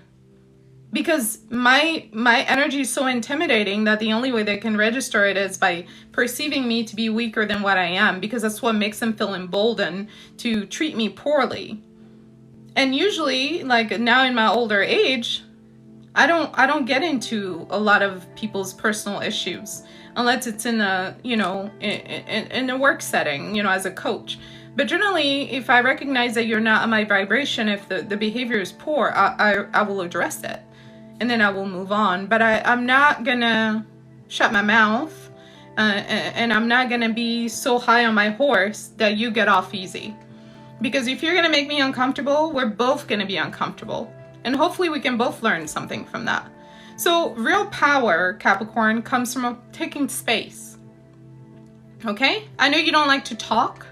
Because my energy is so intimidating that the only way they can register it is by perceiving me to be weaker than what I am, because that's what makes them feel emboldened to treat me poorly. And usually, like now in my older age, I don't get into a lot of people's personal issues unless it's in a, you know, in a work setting, you know, as a coach. But generally, if I recognize that you're not on my vibration, if the behavior is poor, I will address it. And then I will move on. But I'm not gonna shut my mouth and I'm not gonna be so high on my horse that you get off easy. Because if you're gonna make me uncomfortable, we're both gonna be uncomfortable. And hopefully we can both learn something from that. So real power, Capricorn, comes from taking space. Okay? I know you don't like to talk,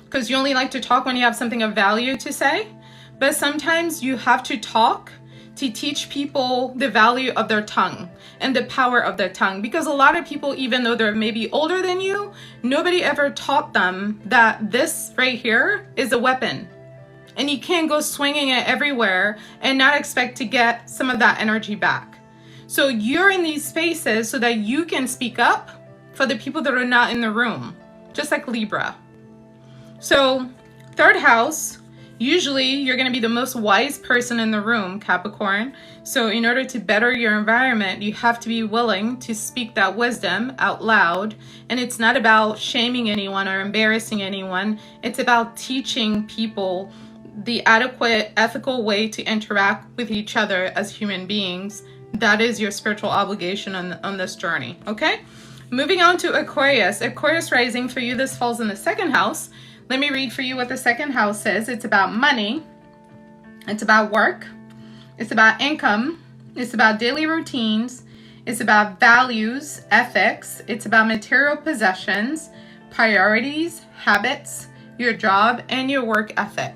because you only like to talk when you have something of value to say. But sometimes you have to talk to teach people the value of their tongue and the power of their tongue. Because a lot of people, even though they're maybe older than you, nobody ever taught them that this right here is a weapon. And you can't go swinging it everywhere and not expect to get some of that energy back. So you're in these spaces so that you can speak up for the people that are not in the room, just like Libra. So third house, usually you're going to be the most wise person in the room, Capricorn. So in order to better your environment, you have to be willing to speak that wisdom out loud. And it's not about shaming anyone or embarrassing anyone. It's about teaching people the adequate, ethical way to interact with each other as human beings. That is your spiritual obligation on this journey, okay? Moving on to Aquarius. Aquarius rising for you, this falls in the second house. Let me read for you what the second house says. It's about money. It's about work. It's about income. It's about daily routines. It's about values, ethics. It's about material possessions, priorities, habits, your job, and your work ethic.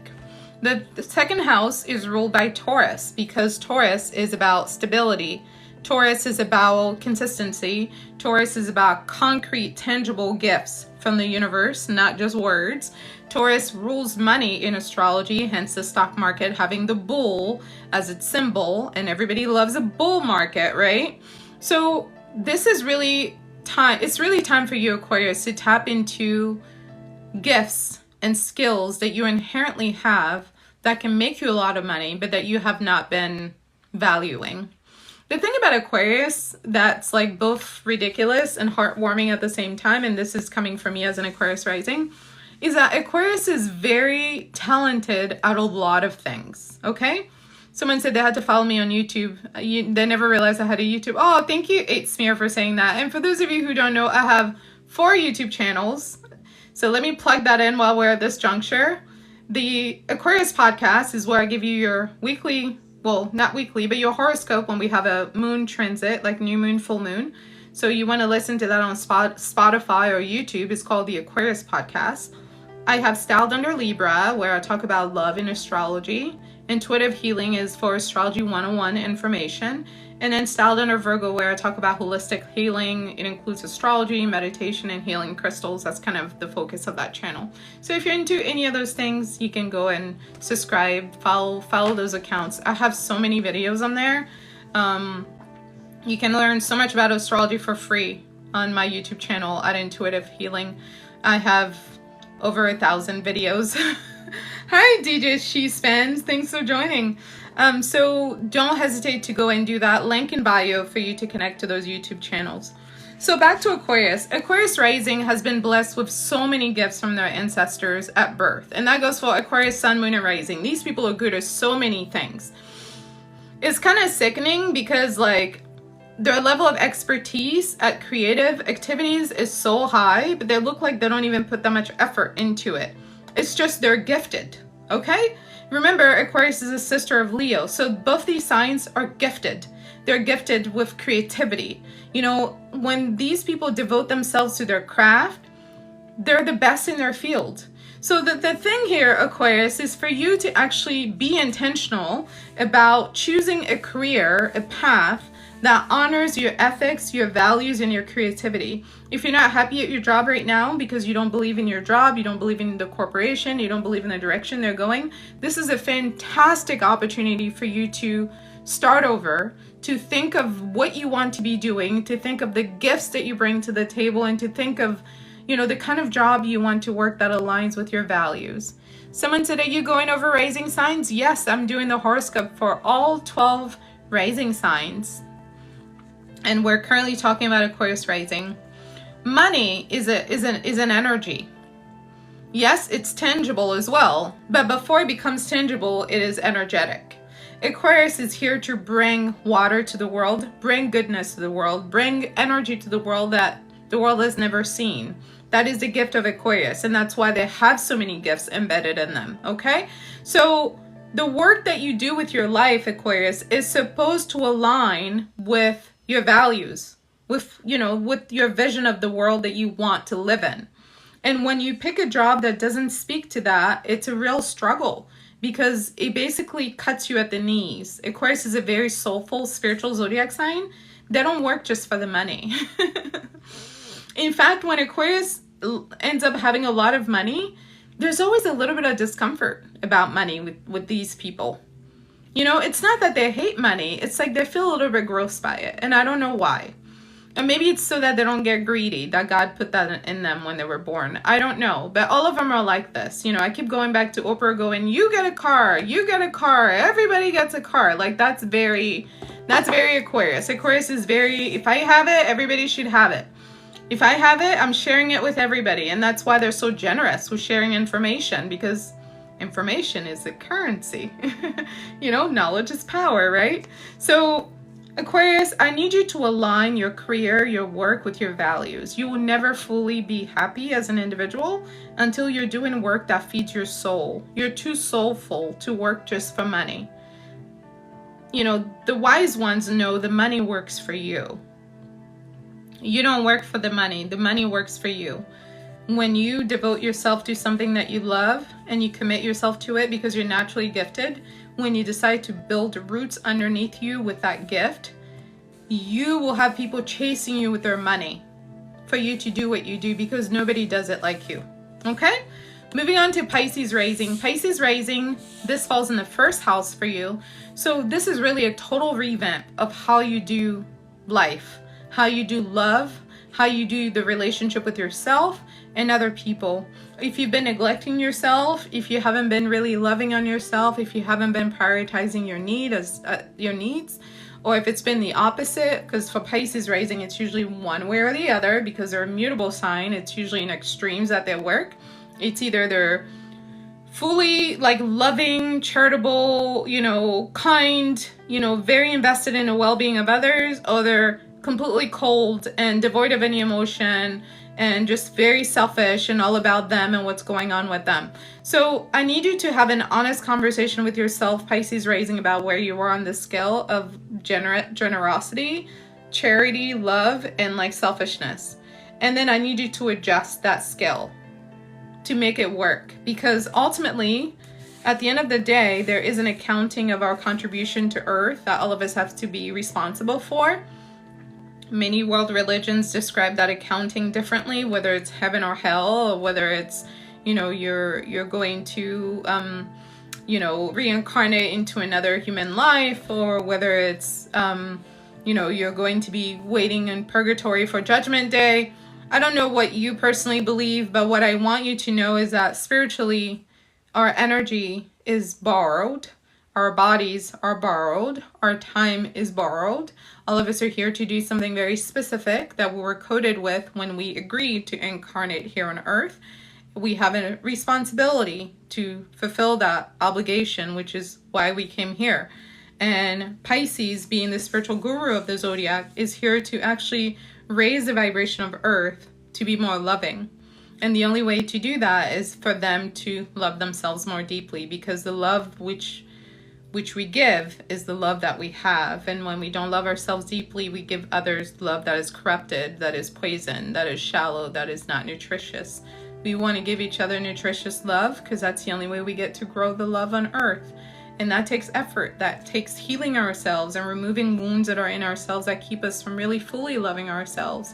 The second house is ruled by Taurus because Taurus is about stability. Taurus is about consistency. Taurus is about concrete, tangible gifts from the universe, not just words. Taurus rules money in astrology, hence the stock market having the bull as its symbol, and everybody loves a bull market, right? So this is really time. It's really time for you, Aquarius, to tap into gifts and skills that you inherently have that can make you a lot of money, but that you have not been valuing. The thing about Aquarius that's like both ridiculous and heartwarming at the same time, and this is coming from me as an Aquarius rising, is that Aquarius is very talented at a lot of things, okay? Someone said they had to follow me on YouTube. They never realized I had a YouTube. Oh, thank you, 8smear, for saying that. And for those of you who don't know, I have 4 YouTube channels. So let me plug that in while we're at this juncture. The Aquarius podcast is where I give you your weekly, well, not weekly, but your horoscope when we have a moon transit, like new moon, full moon. So you want to listen to that on Spotify or YouTube. It's called the Aquarius podcast. I have Styled Under Libra, where I talk about love and astrology. Intuitive Healing is for Astrology 101 information. And then Styled Under Virgo, where I talk about holistic healing. It includes astrology, meditation, and healing crystals. That's kind of the focus of that channel. So if you're into any of those things, you can go and subscribe, follow those accounts. I have so many videos on there. You can learn so much about astrology for free on my YouTube channel at Intuitive Healing. I have over 1,000 videos. Hi, DJ She Spends. Thanks for joining. So don't hesitate to go and do that. Link in bio for you to connect to those YouTube channels. So back to Aquarius. Aquarius rising has been blessed with so many gifts from their ancestors at birth. And that goes for Aquarius, Sun, Moon, and Rising. These people are good at so many things. It's kind of sickening because like their level of expertise at creative activities is so high, but they look like they don't even put that much effort into it. It's just they're gifted, okay? Remember, Aquarius is a sister of Leo, so both these signs are gifted. They're gifted with creativity. You know, when these people devote themselves to their craft, they're the best in their field. So the thing here, Aquarius, is for you to actually be intentional about choosing a career, a path that honors your ethics, your values, and your creativity. If you're not happy at your job right now because you don't believe in your job, you don't believe in the corporation, you don't believe in the direction they're going, this is a fantastic opportunity for you to start over, to think of what you want to be doing, to think of the gifts that you bring to the table, and to think of, you know, the kind of job you want to work that aligns with your values. Someone said, are you going over rising signs? Yes, I'm doing the horoscope for all 12 rising signs. And we're currently talking about Aquarius rising. Money is an energy. Yes, it's tangible as well, but before it becomes tangible, it is energetic. Aquarius is here to bring water to the world, bring goodness to the world, bring energy to the world that the world has never seen. That is the gift of Aquarius, and that's why they have so many gifts embedded in them, okay? So the work that you do with your life, Aquarius, is supposed to align with your values, with your vision of the world that you want to live in. And when you pick a job that doesn't speak to that, it's a real struggle because it basically cuts you at the knees. Aquarius is a very soulful, spiritual zodiac sign. They don't work just for the money. In fact, when Aquarius ends up having a lot of money, there's always a little bit of discomfort about money with these people. You know, it's not that they hate money. It's like they feel a little bit gross by it. And I don't know why. And maybe it's so that they don't get greedy, that God put that in them when they were born. I don't know. But all of them are like this. You know, I keep going back to Oprah going, you get a car, you get a car, everybody gets a car. Like that's very Aquarius. Aquarius is very, if I have it, everybody should have it. If I have it, I'm sharing it with everybody. And that's why they're so generous with sharing information, because information is a currency. You know, knowledge is power, right? So Aquarius, I need you to align your career, your work with your values. You will never fully be happy as an individual until you're doing work that feeds your soul. You're too soulful to work just for money. You know, the wise ones know the money works for you. You don't work for the money works for you. When you devote yourself to something that you love and you commit yourself to it because you're naturally gifted, when you decide to build roots underneath you with that gift, you will have people chasing you with their money for you to do what you do, because nobody does it like you. Okay? Moving on to Pisces rising. Pisces rising, this falls in the first house for you. So this is really a total revamp of how you do life, how you do love, how you do the relationship with yourself and other people. If you've been neglecting yourself, if you haven't been really loving on yourself, if you haven't been prioritizing your needs, or if it's been the opposite, because for Pisces rising, it's usually one way or the other, because they're a mutable sign. It's usually in extremes that they work. It's either they're fully like loving, charitable, you know, kind, you know, very invested in the well-being of others, or they're completely cold and devoid of any emotion and just very selfish and all about them and what's going on with them. So I need you to have an honest conversation with yourself, Pisces rising, about where you are on the scale of generosity, charity, love, and like selfishness. And then I need you to adjust that scale to make it work, because ultimately at the end of the day, there is an accounting of our contribution to Earth that all of us have to be responsible for. Many world religions describe that accounting differently, whether it's heaven or hell, or whether it's, you know, you're going to, you know, reincarnate into another human life, or whether it's, you know, you're going to be waiting in purgatory for Judgment Day. I don't know what you personally believe, but what I want you to know is that spiritually, our energy is borrowed. Our bodies are borrowed. Our time is borrowed. All of us are here to do something very specific that we were coded with when we agreed to incarnate here on Earth. We have a responsibility to fulfill that obligation, which is why we came here. And Pisces, being the spiritual guru of the zodiac, is here to actually raise the vibration of Earth to be more loving. And the only way to do that is for them to love themselves more deeply, because the love which we give is the love that we have. And when we don't love ourselves deeply, we give others love that is corrupted, that is poison, that is shallow, that is not nutritious. We want to give each other nutritious love, because that's the only way we get to grow the love on Earth. And that takes effort. That takes healing ourselves and removing wounds that are in ourselves that keep us from really fully loving ourselves.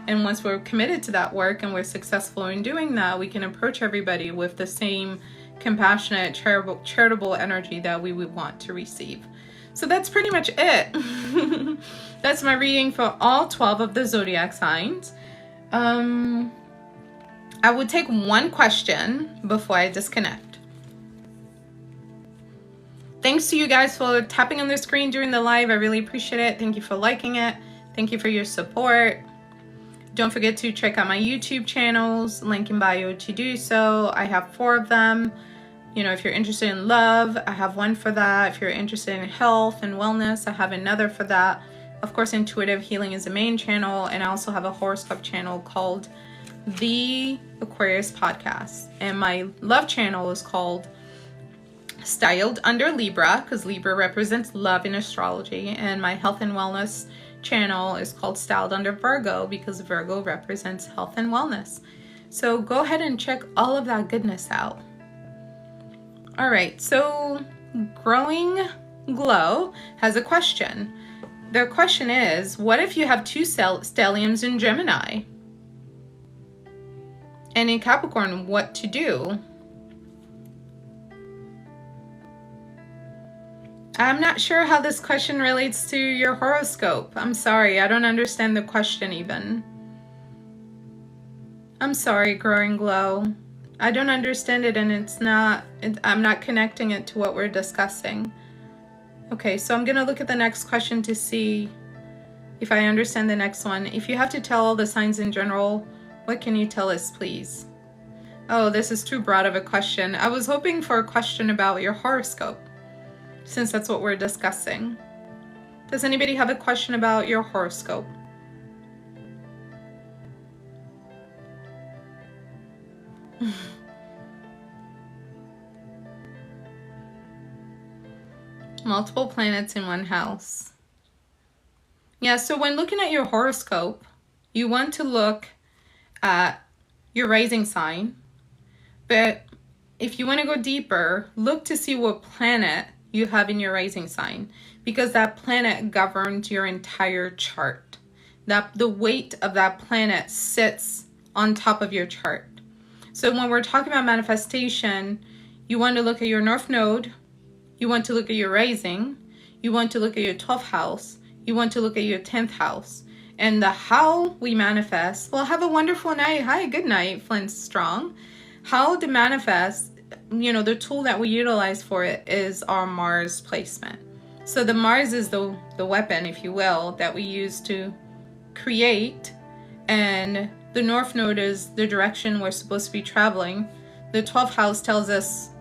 And once we're committed to that work and we're successful in doing that, we can approach everybody with the same compassionate, charitable energy that we would want to receive. So that's pretty much it. That's my reading for all 12 of the zodiac signs. I would take one question before I disconnect. Thanks to you guys for tapping on the screen during the live. I really appreciate it. Thank you for liking it. Thank you for your support. Don't forget to check out my YouTube channels, link in bio to do so. I have 4 of them. You know, if you're interested in love, I have one for that. If you're interested in health and wellness, I have another for that. Of course, Intuitive Healing is the main channel, and I also have a horoscope channel called The Aquarius Podcast. And my love channel is called Styled Under Libra, because Libra represents love in astrology. And my health and wellness channel is called Styled Under Virgo, because Virgo represents health and wellness. So go ahead and check all of that goodness out. All right, so Growing Glow has a question. Their question is, what if you have two stelliums in Gemini? And in Capricorn, what to do? I'm not sure how this question relates to your horoscope. I'm sorry, I don't understand the question even. I'm sorry, Growing Glow. I don't understand it, and I'm not connecting it to what we're discussing. Okay, so I'm gonna look at the next question to see if I understand the next one. If you have to tell all the signs in general, what can you tell us, please? Oh, this is too broad of a question. I was hoping for a question about your horoscope, since that's what we're discussing. Does anybody have a question about your horoscope? Multiple planets in one house. Yeah, so when looking at your horoscope, you want to look at your rising sign. But if you want to go deeper, look to see what planet you have in your rising sign, because that planet governs your entire chart. The weight of that planet sits on top of your chart. So when we're talking about manifestation, you want to look at your North Node, you want to look at your rising, you want to look at your 12th house, you want to look at your 10th house. And the how we manifest, well, have a wonderful night. Hi, good night, Flint Strong. How to manifest, the tool that we utilize for it is our Mars placement. So the Mars is the weapon, if you will, that we use to create, and the North Node is the direction we're supposed to be traveling. The 12th house tells us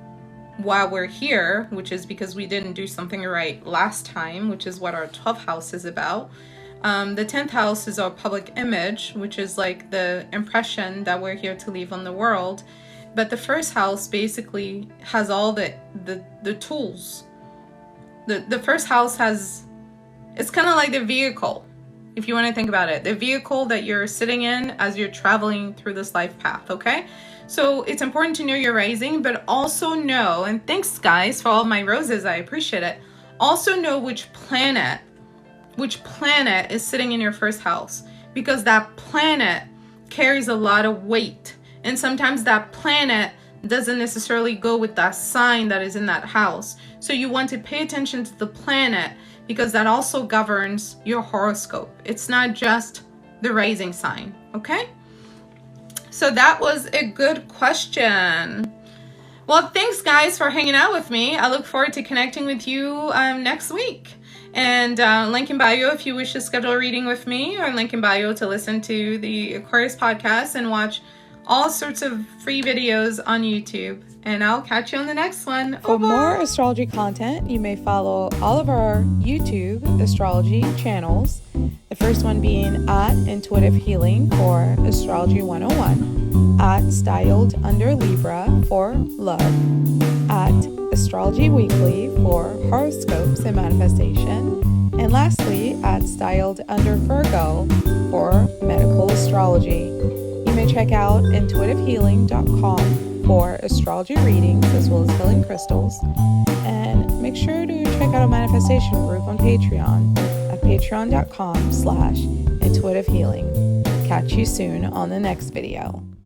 why we're here, which is because we didn't do something right last time, which is what our 12th house is about. The 10th house is our public image, which is like the impression that we're here to leave on the world. But the first house basically has all the tools. The first house it's kind of like the vehicle, if you want to think about it, the vehicle that you're sitting in as you're traveling through this life path, okay? So it's important to know your rising, but also know, and thanks guys for all my roses, I appreciate it. Also know which planet is sitting in your first house, because that planet carries a lot of weight. And sometimes that planet doesn't necessarily go with that sign that is in that house. So you want to pay attention to the planet, because that also governs your horoscope. It's not just the rising sign, okay? So that was a good question. Well, thanks guys for hanging out with me. I look forward to connecting with you next week. And link in bio if you wish to schedule a reading with me, or link in bio to listen to the Aquarius podcast and watch all sorts of free videos on YouTube. And I'll catch you on the next one. For more astrology content, you may follow all of our YouTube astrology channels. The first one being at Ntuitive Healing for Astrology 101, at Styled Under Libra for Love, at Astrology Weekly for Horoscopes and Manifestation, and lastly at Styled Under Virgo for Medical Astrology. You may check out intuitivehealing.com for astrology readings as well as healing crystals, and make sure to check out our manifestation group on Patreon at patreon.com/intuitivehealing. Catch you soon on the next video.